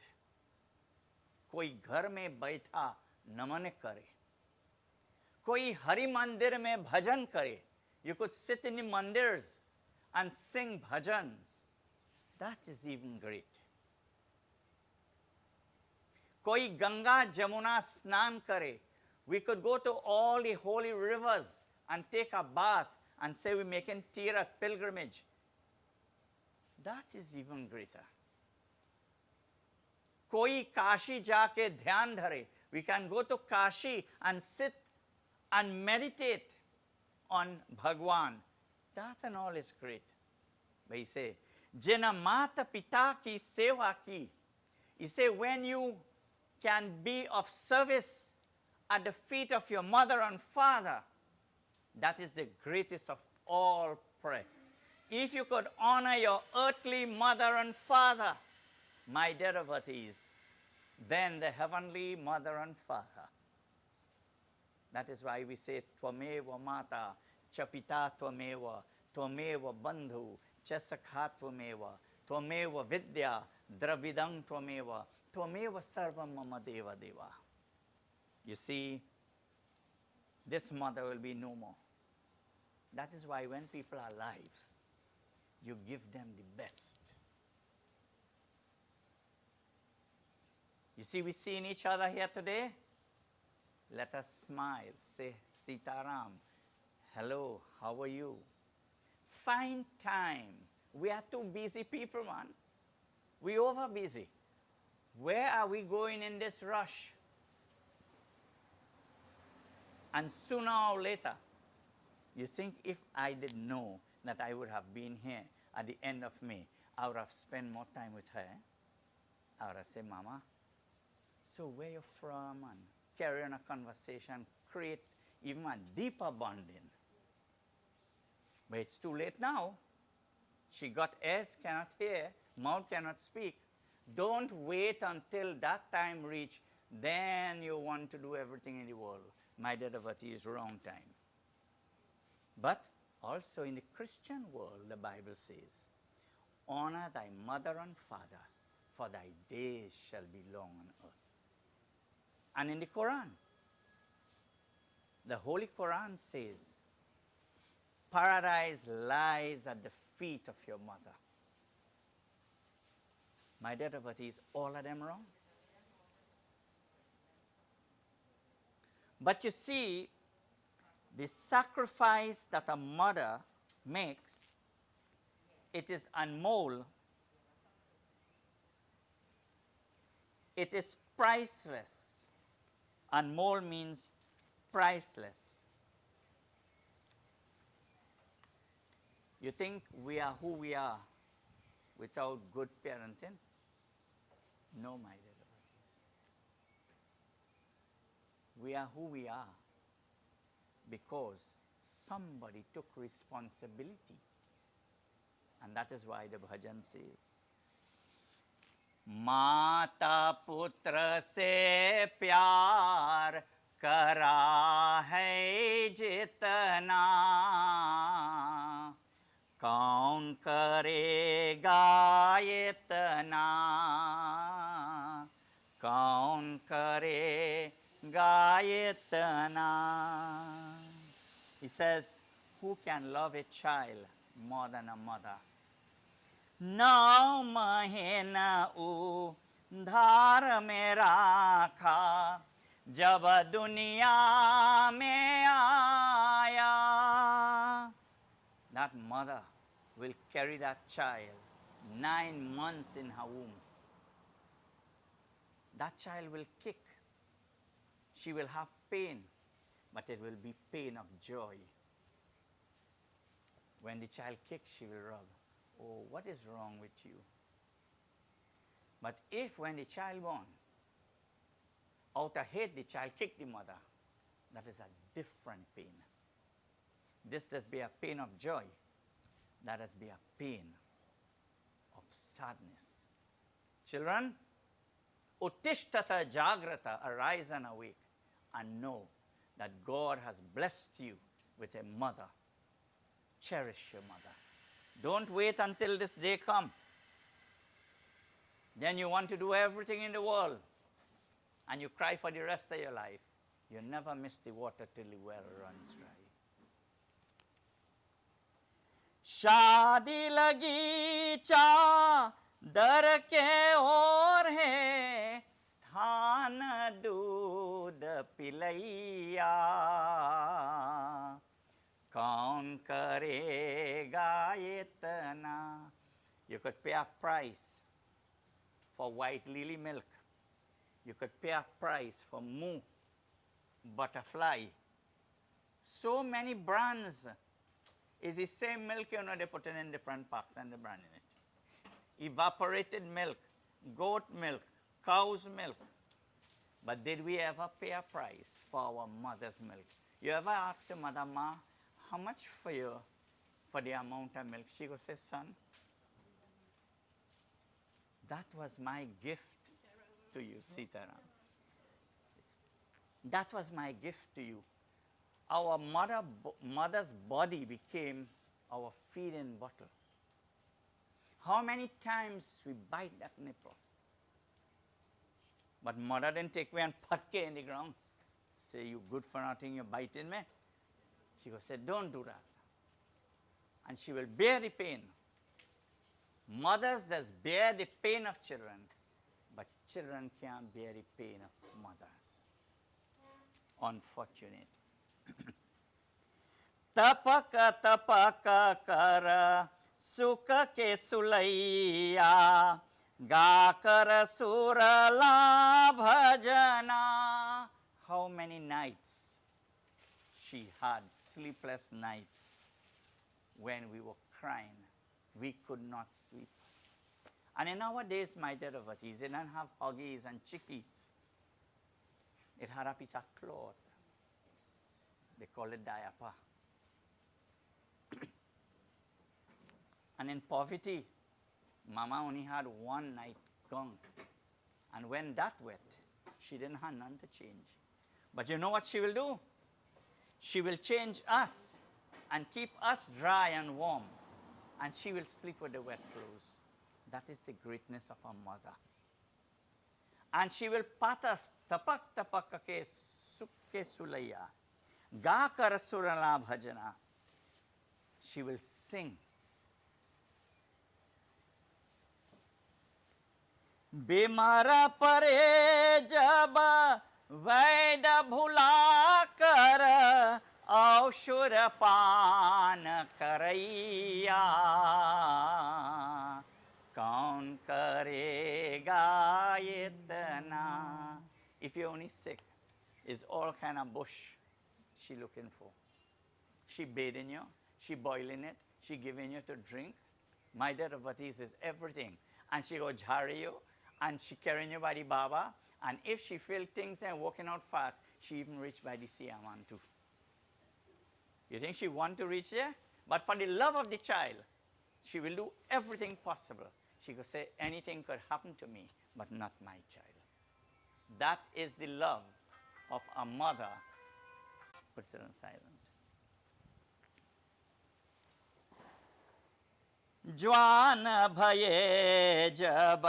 कोई घर में बैठा नमन करे, कोई हरि मंदिर में भजन करे. You could sit in the mandirs and sing bhajans. That is even great. Koi Ganga Jamuna Snan kare. We could go to all the holy rivers and take a bath and say we're making Tirath pilgrimage. That is even greater. Koi Kashi jaake dhyan dhare. We can go to Kashi and sit and meditate on Bhagwan. That and all is great. But he say, Jina mata pita ki seva ki. He say, when you can be of service at the feet of your mother and father, that is the greatest of all prayer. If you could honor your earthly mother and father, my dear devotees, then the heavenly mother and father. That is why we say, Tvameva mata, cha pita tvameva, tvameva bandhu, cha sakha tvameva, tvameva vidya, dravidam tvameva, tvameva sarvam mama deva deva. You see, this mother will be no more. That is why when people are alive, you give them the best. You see, we see in each other here today. Let us smile, say Sitaram, hello, how are you? Find time. We are too busy people, man. We over busy. Where are we going in this rush? And sooner or later, you think if I did know that I would have been here at the end of May, I would have spent more time with her. I would have said, Mama, so where you from? And carry on a conversation, create even a deeper bonding. But it's too late now. She got ears, cannot hear, mouth cannot speak. Don't wait until that time reach, then you want to do everything in the world. My dear devotee, is wrong time. But also in the Christian world, the Bible says, honor thy mother and father, for thy days shall be long on earth. And in the Quran, the Holy Quran says, paradise lies at the feet of your mother. My dear devotee, is all of them wrong? But you see, the sacrifice that a mother makes, it is unmol. It is priceless. Unmol means priceless. You think we are who we are without good parenting? No, my dear devotees. We are who we are because somebody took responsibility. And that is why the bhajan says, Mata putra se pyar kara hai jitna, kaun karega itna, kaun karega itna. He says, who can love a child more than a mother? 9 महीना उधार में रखा जब दुनिया में आया. That mother will carry that child 9 months in her womb. That child will kick. She will have pain, but it will be pain of joy. When the child kicks, she will rub. Oh, what is wrong with you? But if when the child born, out of hate the child kicked the mother, that is a different pain. This does be a pain of joy. That does be a pain of sadness. Children, uttishtata jagrata, arise and awake, and know that God has blessed you with a mother. Cherish your mother. Don't wait until this day comes. Then you want to do everything in the world and you cry for the rest of your life. You never miss the water till the well runs dry. शादी लगी चादर के ओर है स्थान दूध पिलैया कौन करेगा इतना. You could pay a price for white lily milk. You could pay a price for moo, butterfly. So many brands. Is the same milk, you know, they put it in different packs and the brand in it. Evaporated milk, goat milk, cow's milk. But did we ever pay a price for our mother's milk? You ever ask your mother, Ma, how much for the amount of milk? She goes, say, son, that was my gift to you, Sitaram. That was my gift to you. Our mother's body became our feeding bottle. How many times we bite that nipple? But mother didn't take me and patke in the ground. Say, you good for nothing, you're biting me. She goes, say, don't do that. And she will bear the pain. Mothers does bear the pain of children, but children can't bear the pain of mothers. Unfortunate. Tapaka tapaka kara sukha ke sulaiya ga kara surala bhajana. How many nights she had sleepless nights when we were crying. We could not sleep. And in our days, my dear devotees, they didn't have Huggies and Chickies. It had a piece of cloth. They call it diaper. And in poverty, Mama only had one night gown. And when that wet, she didn't have none to change. But you know what she will do? She will change us and keep us dry and warm. And she will sleep with the wet clothes. That is the greatness of our mother. And she will pat us, tapak tapak ke sukke sulaya. Ga kar surala bhajana. She will sing. Bimara pare jab वैद भुला कर औषुर पान करैया कौन करेगा इतना. If you're only sick, is all kind of bush she looking for. She bathing you, she boiling it, she giving you to drink. My Devatis is everything. And she go jhari you, and she carrying you by the Baba. And if she feel things and walking out fast, she even reach by the Siaman too. You think she want to reach there? But for the love of the child, she will do everything possible. She could say anything could happen to me, but not my child. That is the love of a mother. Put it on silent. ज्वान भये जब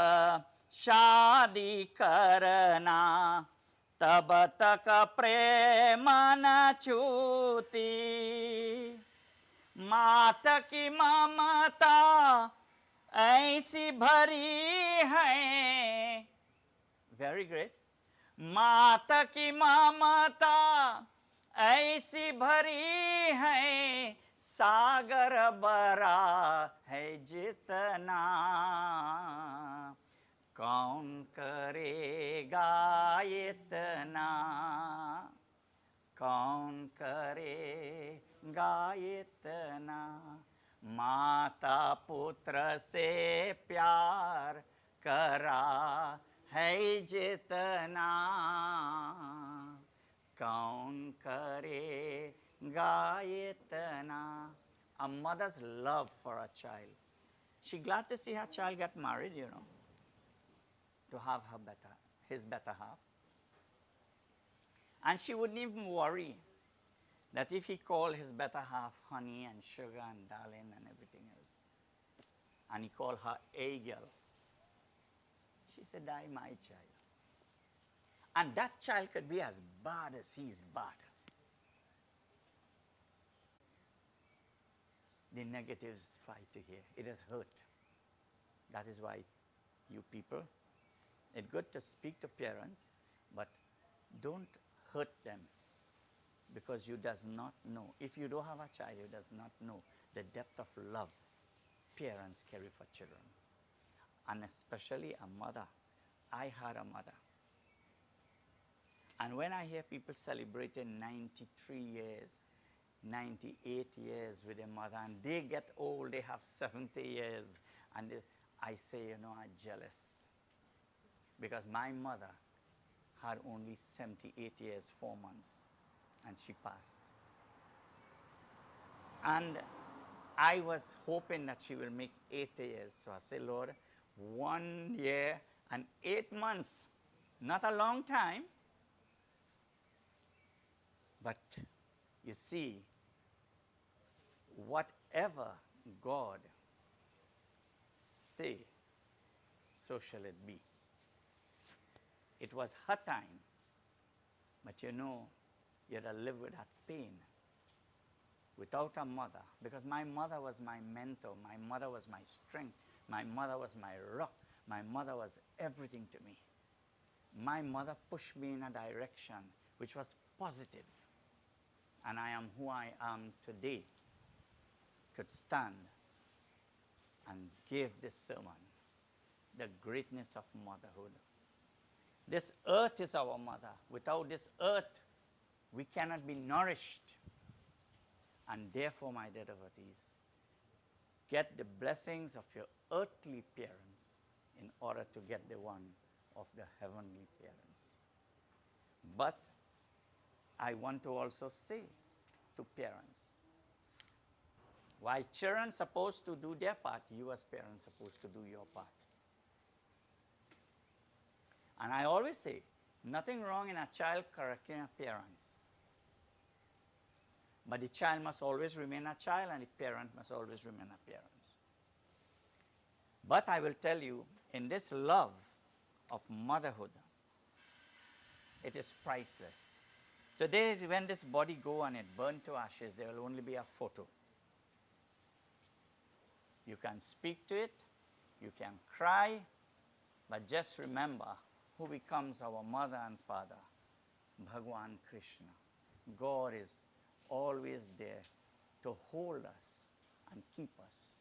शादी करना तब तक प्रेम न छूती. मात की ममता ऐसी भरी है. Very great. मात की ममता ऐसी भरी है सागर बरा है जितना. कौन करेगा इतना, कौन करेगा इतना. माता पुत्र से प्यार करा है जितना. कौन करेगा इतना. A mother's love for a child. She glad to see her child get married, you know, to have his better half. And she wouldn't even worry that if he called his better half honey and sugar and darling and everything else, and he called her a girl, she said, "Die, my child." And that child could be as bad as he's bad. The negatives fight to hear. It has hurt. That is why you people, it's good to speak to parents, but don't hurt them, because you does not know. If you don't have a child, you does not know the depth of love parents carry for children. And especially a mother. I had a mother. And when I hear people celebrating 93 years, 98 years with their mother, and they get old, they have 70 years, and I say, you know, I'm jealous. Because my mother had only 78 years, 4 months, and she passed. And I was hoping that she will make 80 years. So I say, Lord, 1 year and 8 months, not a long time, but you see, whatever God say, so shall it be. It was her time, but you know, you had to live with that pain without a mother, because my mother was my mentor, my mother was my strength, my mother was my rock, my mother was everything to me. My mother pushed me in a direction which was positive, and I am who I am today. Could stand and give this sermon, the greatness of motherhood. This earth is our mother. Without this earth, we cannot be nourished. And therefore, my dear devotees, get the blessings of your earthly parents in order to get the one of the heavenly parents. But I want to also say to parents, while children supposed to do their part, you as parents supposed to do your part. And I always say, nothing wrong in a child correcting a parent. But the child must always remain a child, and the parent must always remain a parent. But I will tell you, in this love of motherhood, it is priceless. Today, when this body go and it burn to ashes, there will only be a photo. You can speak to it, you can cry, but just remember who becomes our mother and father. Bhagwan Krishna. God is always there to hold us and keep us.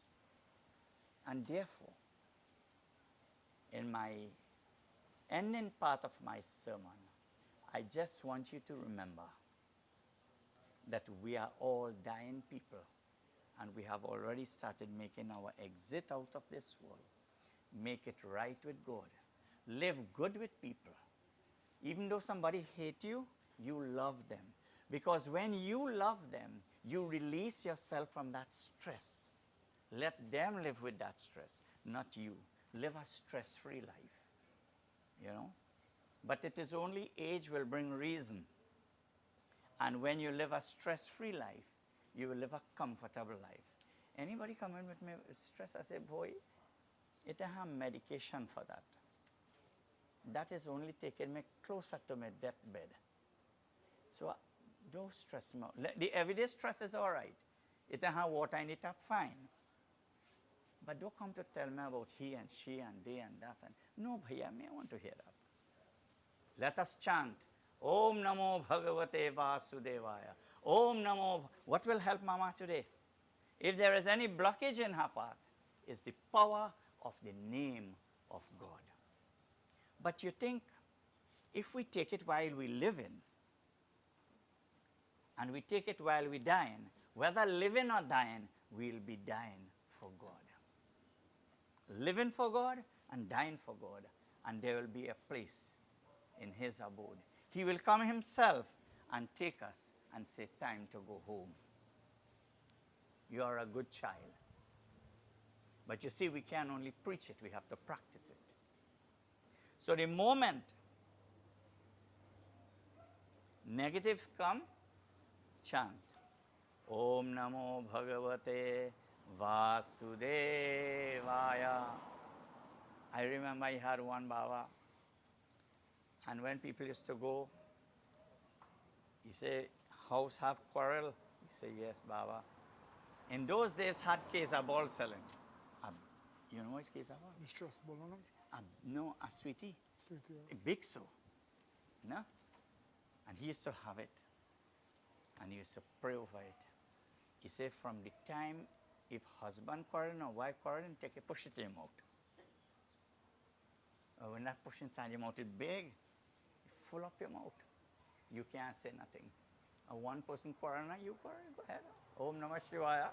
And therefore, in my ending part of my sermon, I just want you to remember that we are all dying people, and we have already started making our exit out of this world. Make it right with God. Live good with people. Even though somebody hates you, you love them. Because when you love them, you release yourself from that stress. Let them live with that stress, not you. Live a stress-free life, you know. But it is only age will bring reason. And when you live a stress-free life, you will live a comfortable life. Anybody come in with me with stress? I say, boy, it have medication for that. That is only taking me closer to my deathbed. So don't stress me out. The everyday stress is all right. It have water in it, fine. But don't come to tell me about he and she and they and that. And no, bhaiya, I want to hear that. Let us chant, Om Namo Bhagavate Vasudevaya. Om Namo. What will help Mama today? If there is any blockage in her path, is the power of the name of God. But you think, if we take it while we live in, and we take it while we dying, whether living or dying, we'll be dying for God. Living for God and dying for God, and there will be a place in his abode. He will come himself and take us and say, time to go home. You are a good child. But you see, we can only preach it, we have to practice it. So the moment negatives come, chant, Om Namo Bhagavate Vasudevaya. I remember I had one Baba, and when people used to go, he said, house have quarrel? He said, yes, Baba. In those days, had kesa ball selling. You know what's kesa ball? Stress ball, no? No, a sweetie. Sweetie, A big so. No? And he used to have it. And he used to pray over it. He said, from the time if husband quarrel or wife quarrel, take it, push it in your mouth. When that push inside your mouth is big, full up your mouth. You can't say nothing. One person quarrel, you quarrel, go ahead. Om Namah Shivaya.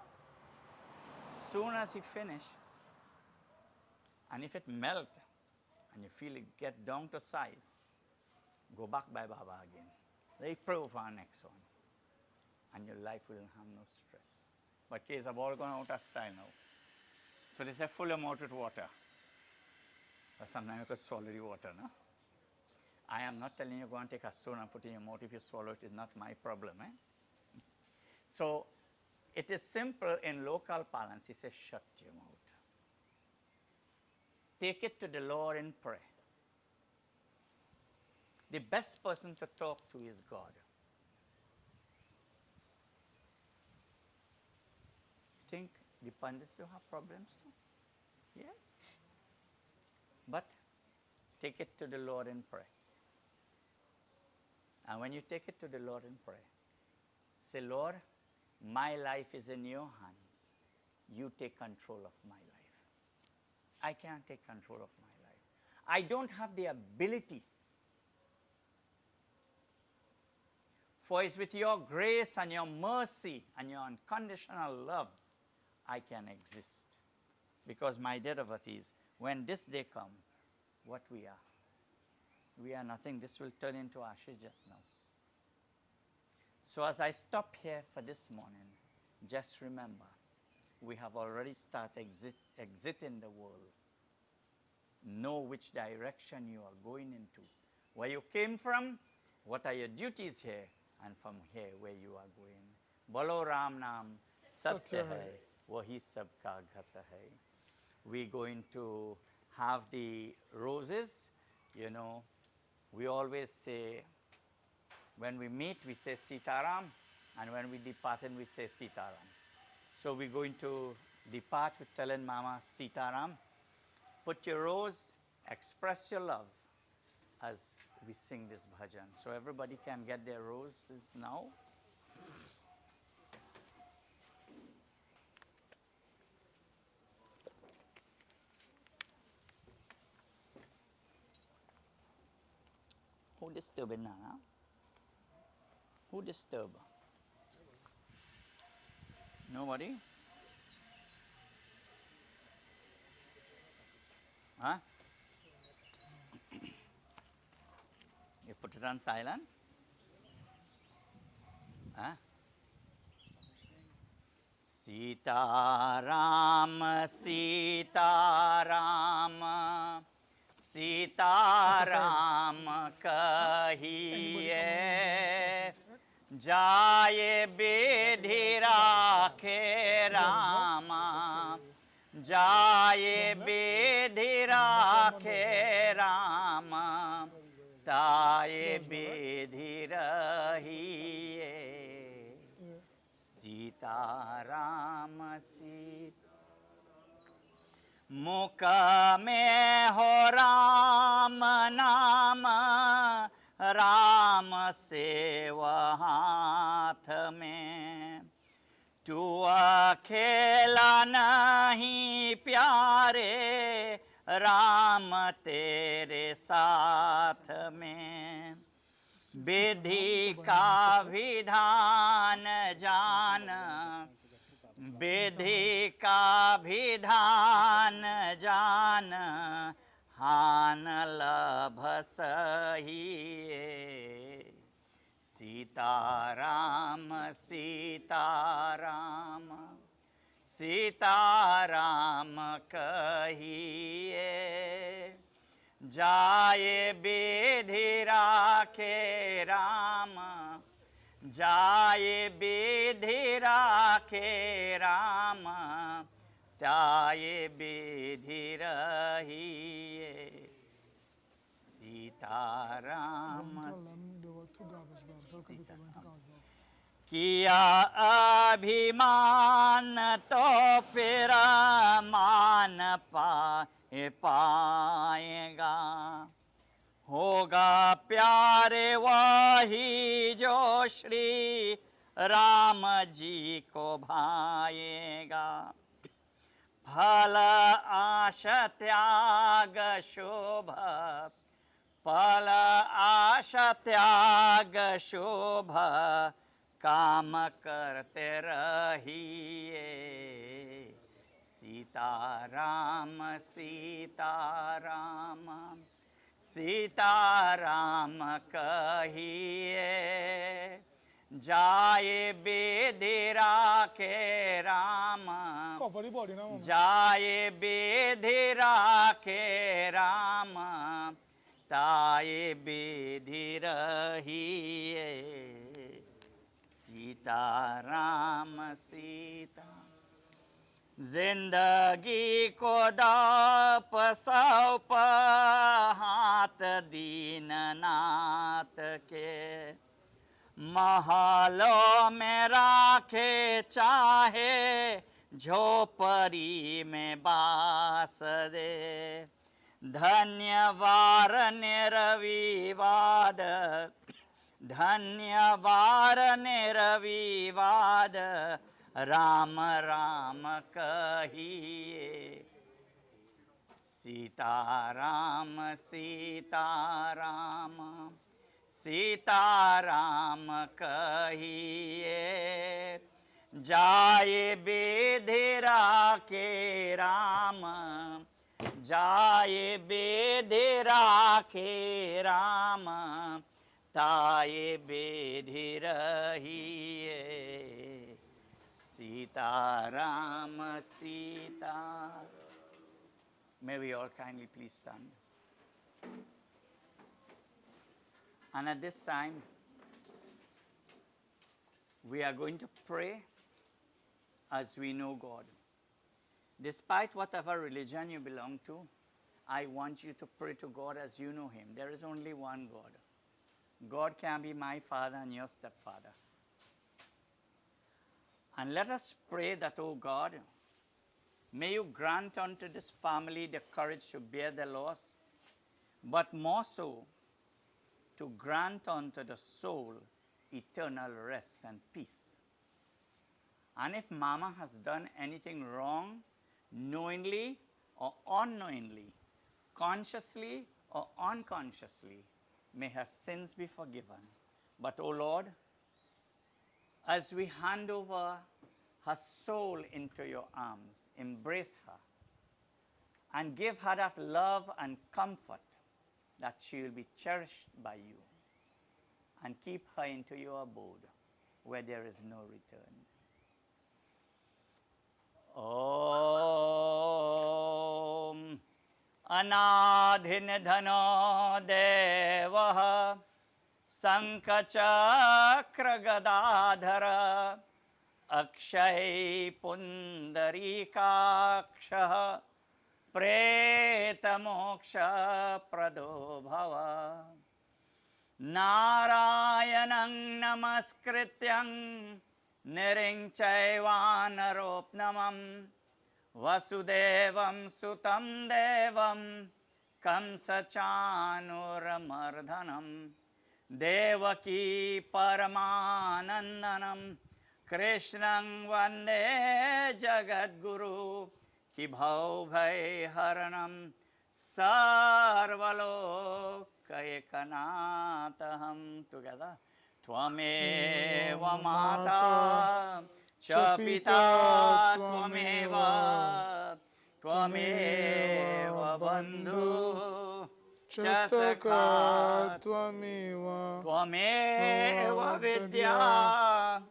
Soon as he finish, and if it melt, and you feel it get down to size, go back by Baba again. They pray for our next one. And your life will have no stress. But case have all gone out of style now. So they say full your mouth with water. But sometimes you could swallow the water, no? I am not telling you go and take a stone and put it in your mouth. If you swallow it, it's not my problem. So it is simple in local parlance. He says, shut your mouth. Take it to the Lord in prayer. The best person to talk to is God. You think the pundits do have problems too? Yes. But take it to the Lord in prayer. And when you take it to the Lord in prayer, say, Lord, my life is in your hands. You take control of my life. I can't take control of my life. I don't have the ability. For it's with your grace and your mercy and your unconditional love I can exist. Because my deity is, when this day comes, what we are. We are nothing. This will turn into ashes just now. So as I stop here for this morning, just remember, we have already started exiting the world. Know which direction you are going into. Where you came from, what are your duties here, and from here where you are going. Bolo Ram Nam Satya Hai, Wahi Sabka Ghata Hai. We're going to have the roses, you know. We always say, when we meet, we say Sitaram, and when we depart, we say Sitaram. So we're going to depart with telling Mama Sitaram. Put your rose, express your love, as we sing this bhajan. So everybody can get their roses now. Who disturbing Nana? Who disturb? Nobody? Huh? You put it on silent? Huh? Sita Ram, Sita Ram, Sita Ram kahiye, जाए विधि राखे रामा, जाए विधि राखे रामा, ताए विधि रहिए, सीताराम सीता। मुख में हो राम नाम, राम से वह हाथ में, तू अकेला नहीं प्यारे, राम तेरे साथ में। विधि का विधान जान, विधि का विधान जान, हान लभ सहिए, सीताराम सीताराम, सीताराम कहिए, जाए विधि राखे राम, जाए विधि राखे राम, ताये विधि रहिए, सीताराम सीताराम। किया अभिमान तो फिर मान पाएगा, होगा प्यारे वही जो श्री राम जी को भाएगा। फल आश त्याग शोभ, फल आश त्याग शोभ, काम करते रहिए, सीताराम सीताराम, सीताराम कहिए, जाए विधि राखे राम, जाए विधि राखे राम, ताये विधि रहिए, सीताराम सीता। जिंदगी को दाप सौंप हाथ दीननाथ के, महलों में राखे चाहे झोपड़ी में बास दे, धन्यवार निर्विवाद, धन्यवार निर्विवाद, राम राम कहिए, सीताराम सीताराम, सीताराम कहिए, जाए विधि राखे राम, जाए विधि राखे राम, ताये विधि रहिए, Sitaram Sita. May we all kindly please stand. And at this time, we are going to pray as we know God. Despite whatever religion you belong to, I want you to pray to God as you know Him. There is only one God. God can be my father and your stepfather. And let us pray that, O God, may you grant unto this family the courage to bear the loss, but more so, to grant unto the soul eternal rest and peace. And if Mama has done anything wrong, knowingly or unknowingly, consciously or unconsciously, may her sins be forgiven. But, O Lord, as we hand over her soul into your arms, embrace her and give her that love and comfort that she will be cherished by you, and keep her into your abode where there is no return. Om Anadhinidhano Devaha Sankachakragadadhara Akshay Pundarikaksha Pretamoksha Prado Bhava Narayanang Namaskrityang Niring Chaivaanaropnamam Vasudevam Sutam Devam Kamsachanuramardanam Devaki Paramanandanam Krishnang Vande Jagadguru Kibhau Bhai Haranam Sarvalokaikanataham. Together. Tvameva Mata Cha Pita Tvameva Tvameva Bandhu Cha Sakha Tvameva Tvameva Vidya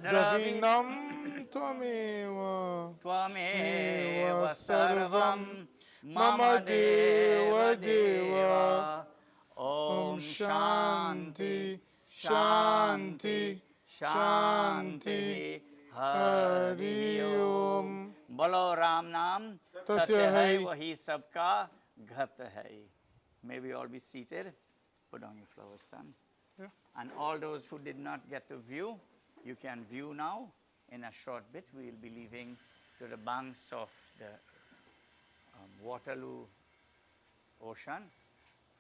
Dravinam Tvameva Tvameva Sarvam Mama Deva Deva. Om Shanti Shanti Shanti Hari Om. Bolo Ram Nam Satya Hai Wahi Sabka Ghat Hai. May we all be seated. Put down your flowers, son. Yeah. And all those who did not get to view, you can view now. In a short bit, we will be leaving to the banks of the Waterloo Ocean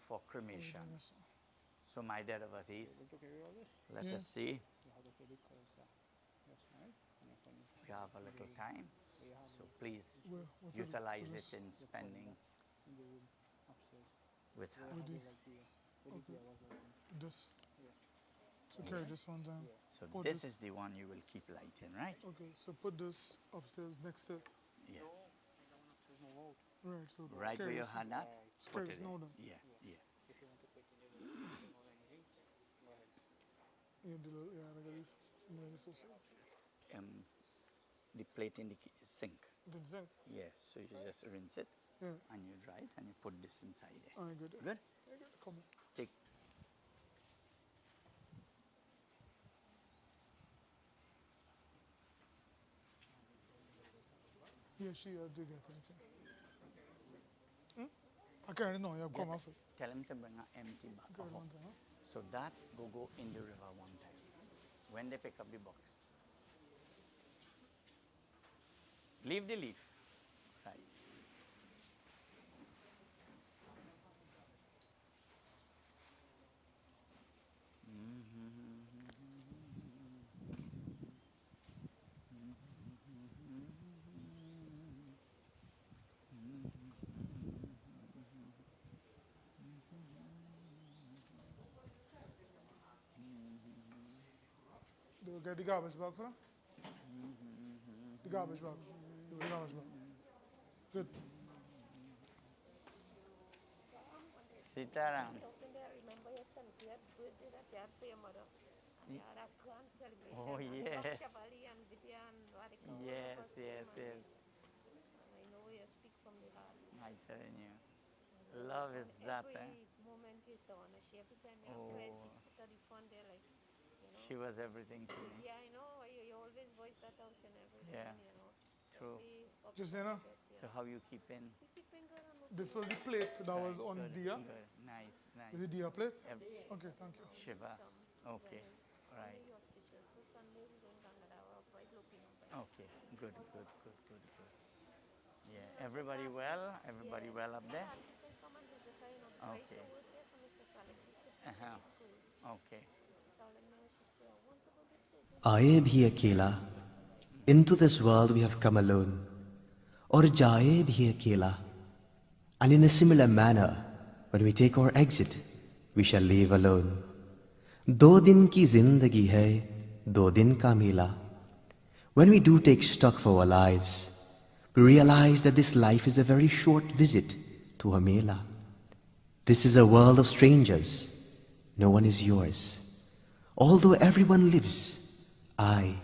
for cremation. So, my dear devotees, let us see. We have a little time, so please utilize it in spending with her. This. So carry this one down. So Put this is the one you will keep lighting, right? Okay, so put this upstairs next to it. Yeah. Right, so Right carry where you this. had that, put Carry it this now then. in. Yeah, yeah. Yeah, the little, yeah, I got it. The plate in the sink. The zinc. Yes, so you just rinse it Yeah. and you dry it and you put this inside there. All right, good. Good? Come on. Take. Yeah, she did get anything. I can't know. Yeah, come off it. Tell him to bring an empty bag. Carry one down. So that go in the river one time. When they pick up the box. Leave the leaf. Right. Do we get the garbage bag for them? The garbage bag. Do the garbage bag. Good. Sitaram. Remember your 70th birthday that you had for your mother? And you had a grand celebration. Oh, and yes. Shabali and Vidya and Radhika. Yes, yes, yes. And I know you speak from the heart. I'm telling you. Love is And that, every moment is the one. She every time you have prayers, she sit at the front there like, you know. She was everything to me. Yeah, I know. You always voice that out and everything, Yeah. you know. True. Justina, So how you keeping? We keep in good and this was the plate that was on Good, Dia. good. Nice, nice. Is it Dia plate? Ev- Okay, thank you. Shiva. Okay. Right. very auspicious. So Sunday we're going to Gangadara, quite looking up. Okay. Good, good, good, good, good. Yeah. Everybody well? Everybody well up there? Yes, you can come and visit her, you know, the price Okay. over there for Mr. Saleh. He's a Uh-huh. school. Okay. आए भी अकेला, into this world we have come alone, और जाए भी अकेला, and in a similar manner, when we take our exit, we shall leave alone. 2 दिन की जिंदगी है, 2 दिन का मेला. When we do take stock of our lives, we realize that this life is a very short visit to a mela. This is a world of strangers. No one is yours. Although everyone lives, I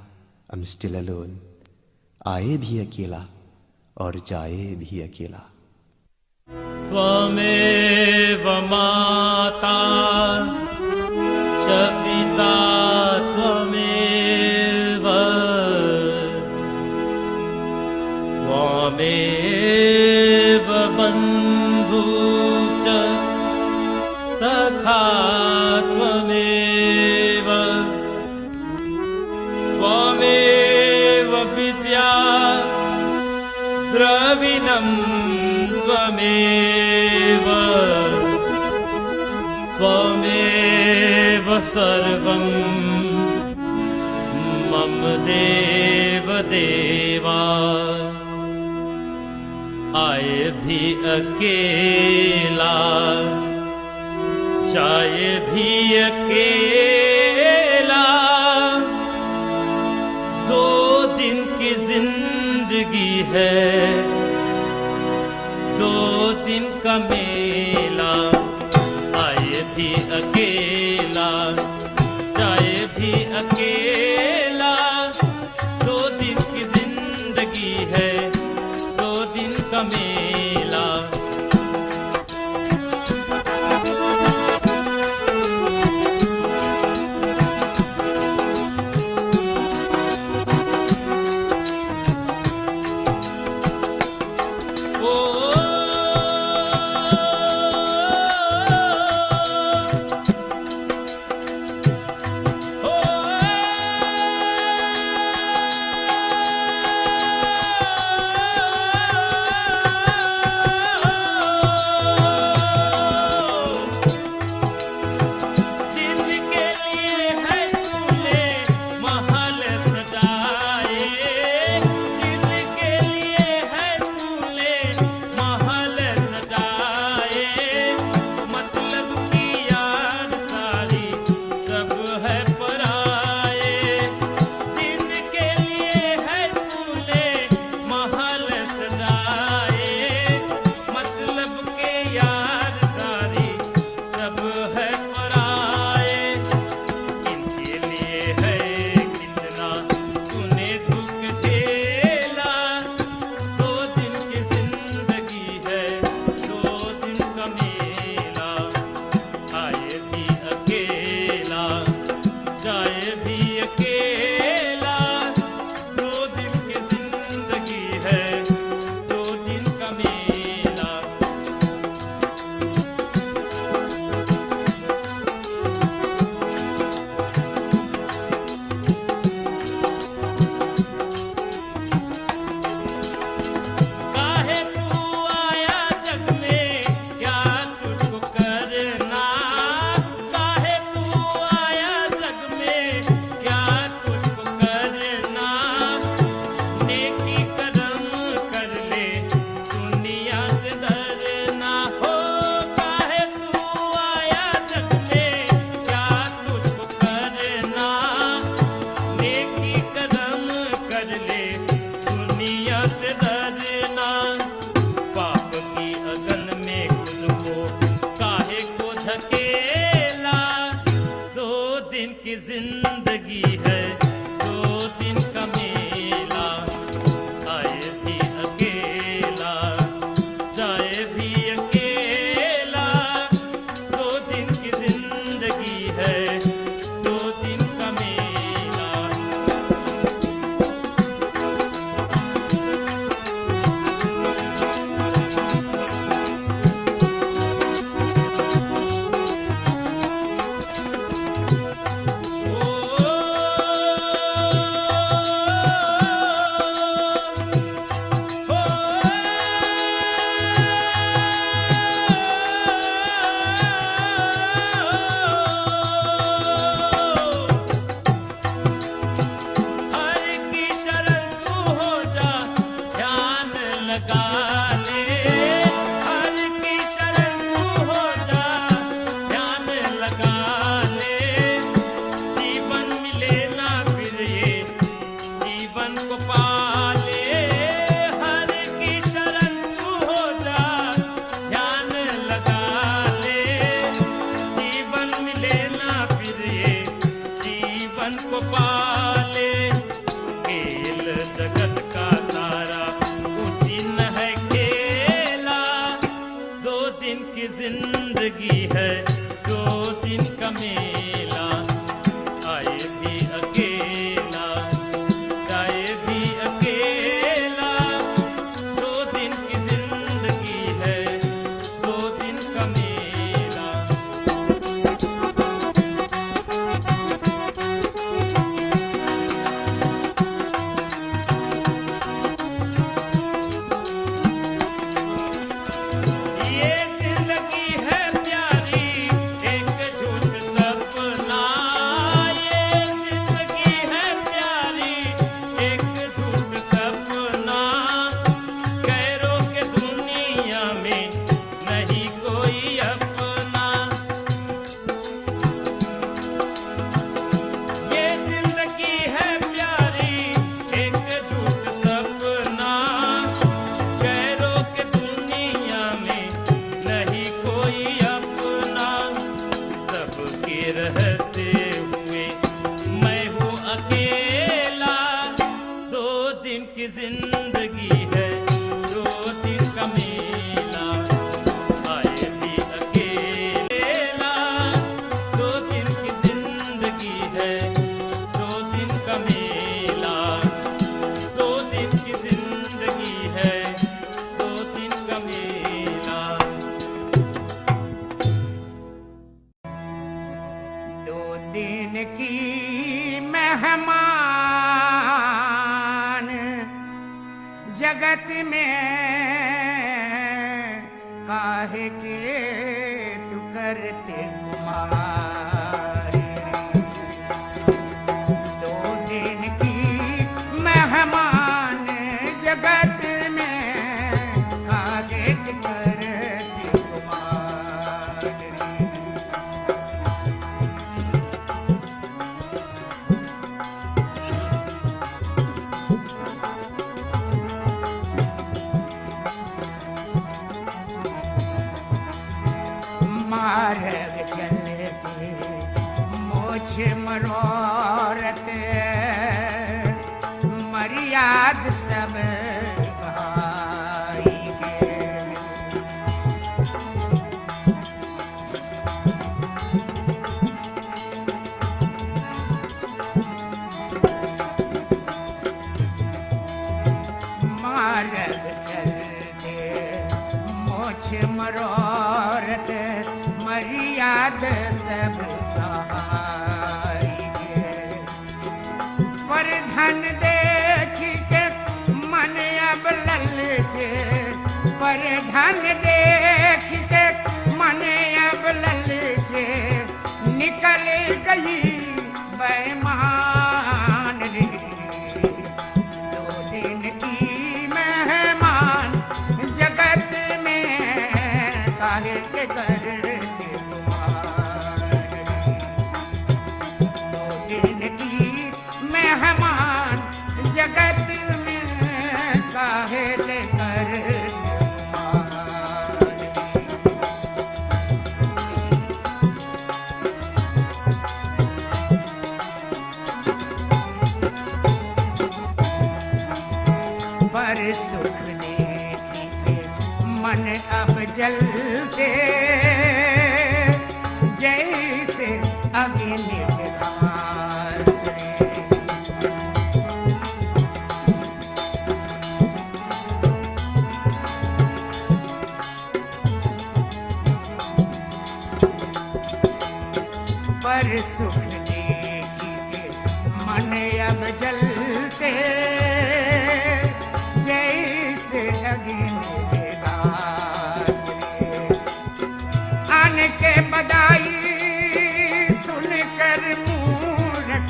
am still alone. आए भी अकेला और जाए भी अकेला. त्वमेव माता च पिता त्वमेव, त्वमेव बन्धु च सखा त्वमेव, त्वमेव विद्या द्रविणं त्वमेव, त्वमेव सर्वं मम देव देवा. आए भी अकेला, जाए भी अकेला, 2 दिन की जिंदगी है, 2 दिन का मेला. आए भी अकेला, जाए भी अकेला, 2 दिन की जिंदगी है, 2 दिन का मेला. है 2 दिन का मेला। आए भी अकेला, जाए भी अकेला, 2 दिन की जिंदगी है 2 दिन का मेला। ये जिंदगी है प्यारी एक झूठ सपना, ये जिंदगी है प्यारी एक झूठ सपना, गैरों के दुनिया में नहीं कोई अपना। ये जिंदगी है प्यारी एक झूठ सपना, गैरों के दुनिया में नहीं कोई अपना। सबके रहते हुए मैं हूँ अकेला, 2 दिन की जिंदगी है 2 दिन का मेला। आए भी अकेला, 2 दिन की जिंदगी है 2 दिन का मेला। 2 दिन की जिंदगी है 2 दिन का मेला। 2 दिन की मेहमान जगत में काहे के तू करते कुमार। 2 दिन की मेहमान जगत में काहे के करते कुमार। मार्ग चलते मोछ मरोरत मर्याद सब भाई के। मार्ग चलते मोछ मरोरत मर्याद सब भाई के। पर धन देख के मन अब ललचे, पर धन देख के मन अब ललचे, निकल गई बेईमान रे। 2 दिन की मेहमान जगत में काहे के करते कुमार। 2 दिन की मेहमान जगत में काहे के करते कुमार। पर सुख देख के मन अब जलते, जैसे अग्नि घास रे। पर सुख देख के मन अब जलते, जैसे अग्नि घास रे। आन के बदाई सुनकर मूरख,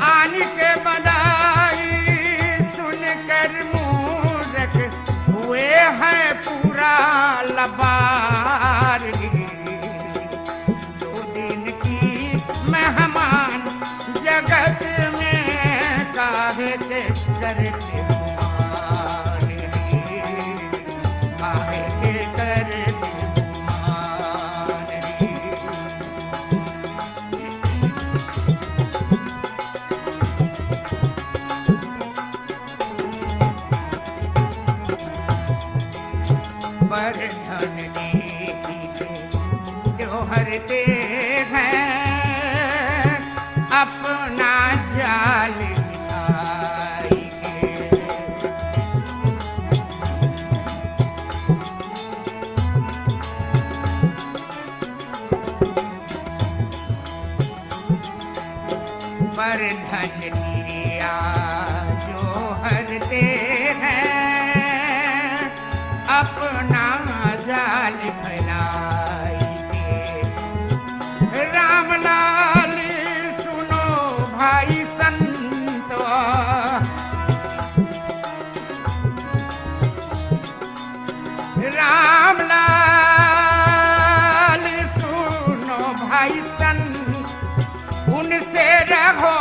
आन के बदाई सुनकर मूरख हुए हैं पूरा लबार। 2 दिन की मेहमान हरते हैं अपना जाल बिछाई के। पर धन निर्या जो हरते हैं अपना जाल फैलाई के। राम लाल सुनो भाई संतो, राम लाल सुनो भाई संत, उनसे रहो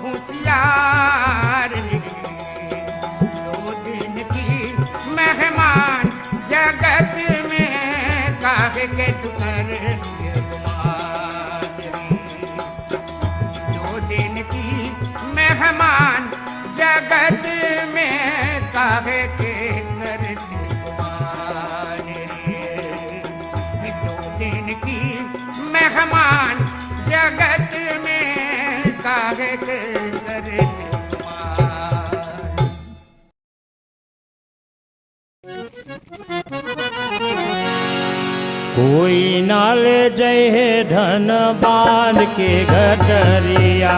होशियार। दो दिन की मेहमान जगत में काहे के टुकर दो दिन की मेहमान जगत में काहे के करते कुमार रे। दो दिन की मेहमान जगत में काहे के करते कोई नाल जय है धन बांध के घटरिया,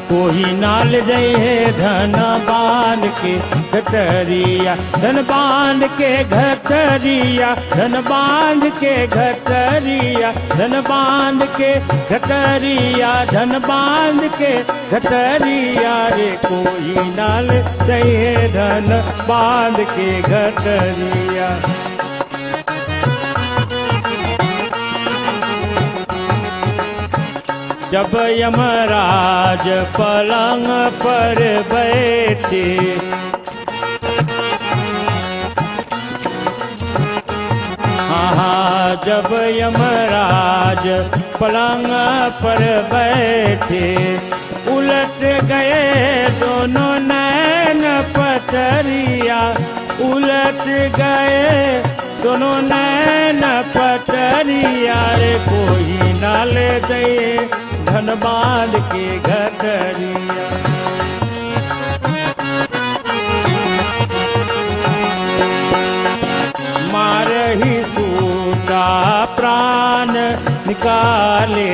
कोई नाल जय है धन बांध के घटरिया, धन बांध के घटरिया, धन बांध के घटरिया, धन बांध के घटरिया, धन बांध के घटरिया रे। कोई नाल जय है धन बांध के घटरिया। जब यमराज पलंग पर बैठे, हाँ जब यमराज पलंग पर बैठे, उलट गए दोनों नैन पटरिया, उलट गए दोनों नैन पटरिया रे। कोई नाल दे धन बांध के घटरिया। मारही सूता प्राण निकाले,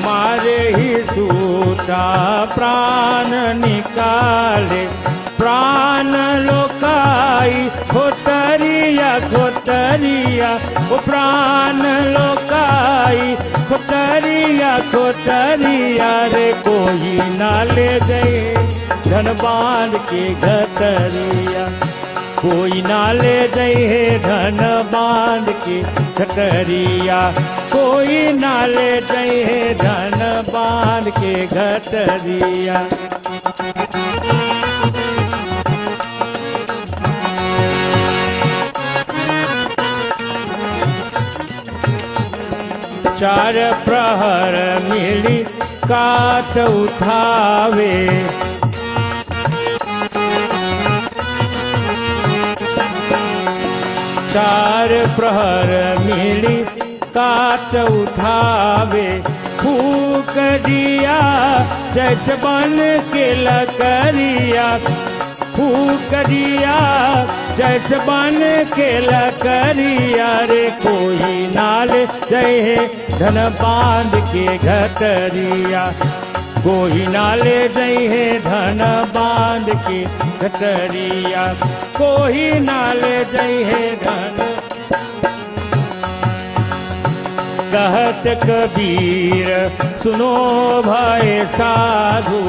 मारे ही सूता प्राण निकाले, प्राण लोकाई खोटरिया खोटरिया, ओ प्राण लोकाई खोटरिया खोटरिया रे। कोई नाले गए धन बांध के घटरिया, कोई नाले गए धन बांध के घटरिया, कोई नाले गए धन बांध के घटरिया। चार प्रहर मिली काट उठावे, चार प्रहर मिली काट उठावे, फूक दिया जैसे बन के लकड़िया, फूक दिया जैसे बन के लकड़िया रे। कोई नाल जय धन बांध के घटरिया, कोई नाले जय धन बांध के घटरिया, कोई नाले जय धन। कहत कबीर सुनो भाई साधु,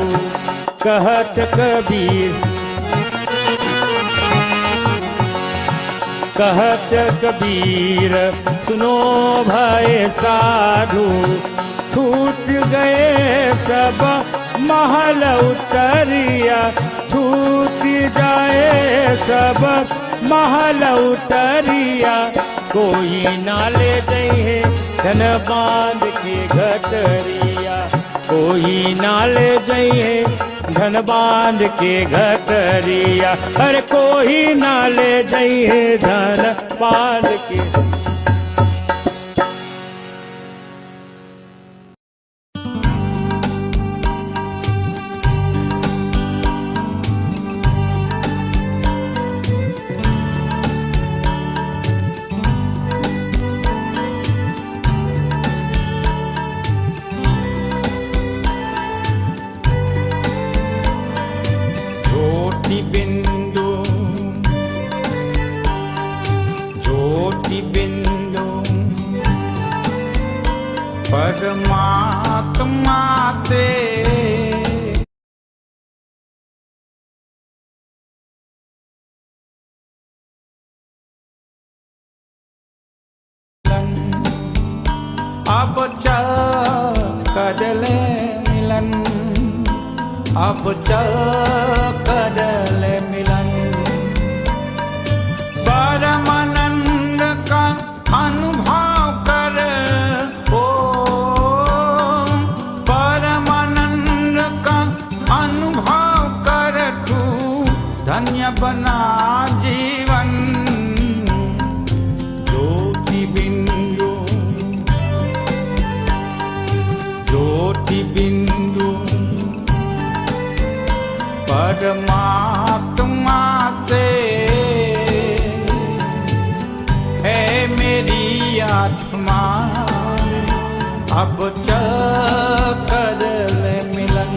कहत कबीर, कहत कबीर सुनो भाई साधु, छूट गए सब महल उतरिया, छूट जाए सब महल उतरिया। कोई नाले दे धन बांध के घटरिया, कोई नाले दे धन बांध के घटरिया, अरे कोई ना ले जाइए धन पाल के। परमात्मा से अब चल कदले मिलन, अब चल कदले मिलन। परमानंद का अनुभव कर, ओ परमानंद का अनुभव कर, तू धन्य बना जीवन। ज्योति बिंदु, ज्योति बिंदु परमात्मा से है मेरी आत्मा। अब चल कर ले मिलन,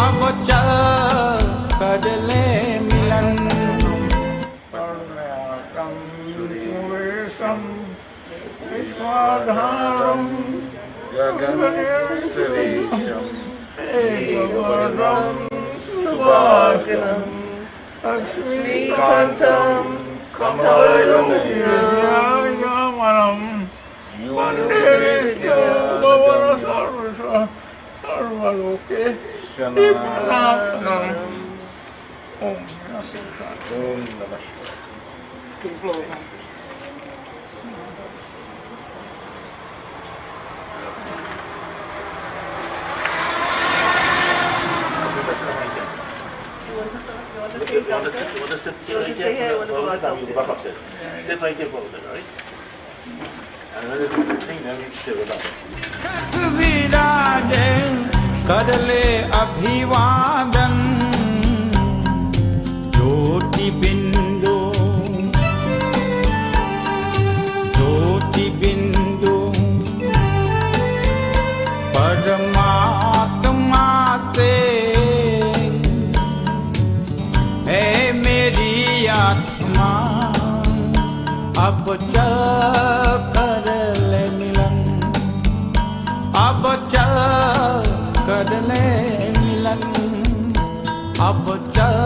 अब चल कर ले मिलन। विश्वाधारं गगनसदृशं मेघवर्णं सुभाषितं लक्ष्मीकान्तं कमललोचनं वन्दे सर्वलोके सनातनम्। ओम नमः शिवाय। विराजे कर ले अभिवादन। ज्योति बिंदु, ज्योति बिंदु परमात्मा से है मेरी आत्मा। अब चल कर ले मिलन, अब चल कर ले मिलन, अब चल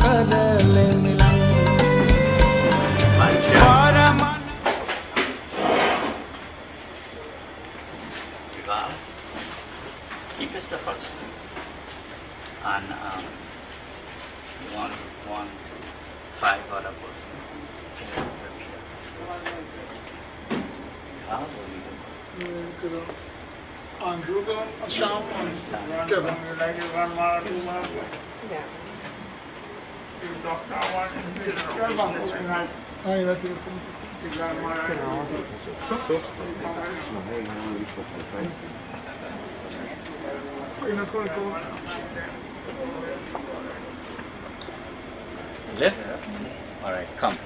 कर ले मिलन। Keep us the first and one, 5 other persons. Andruga, Asham, Kevin. You like it 1 mile, 2 miles? Yeah. You doctor one in this one. Ah, that's it. You got one. Left? All right, come.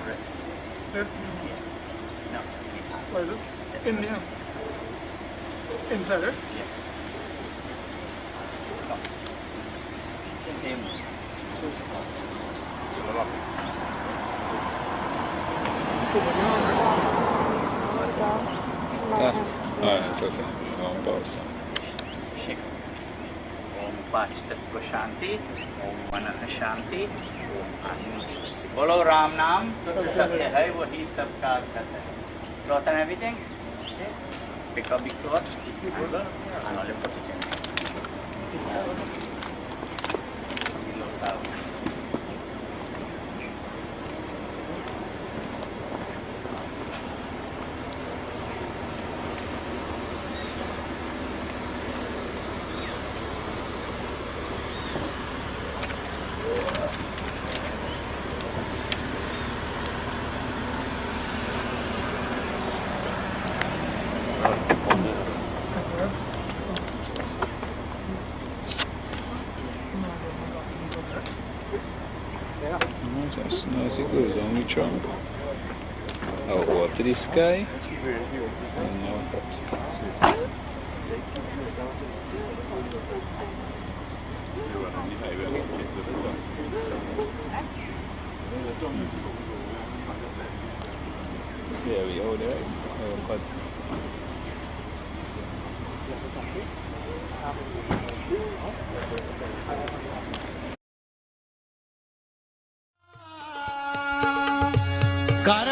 Rest. Here? No. Like this? In here? Inside it? Yeah. No. Same. It's okay. Pause. Shake. Om पांच तत्व शांति, ओम मनः शांति, ओम आत्मा शांति। बोलो राम नाम सत्य है, वही सबका अर्थ है। Cloth and everything. Okay. Pick up the cloth. And all the position. Just as it goes on, we jump out over to the sky and now up. Yeah, we hold it. Cut. कर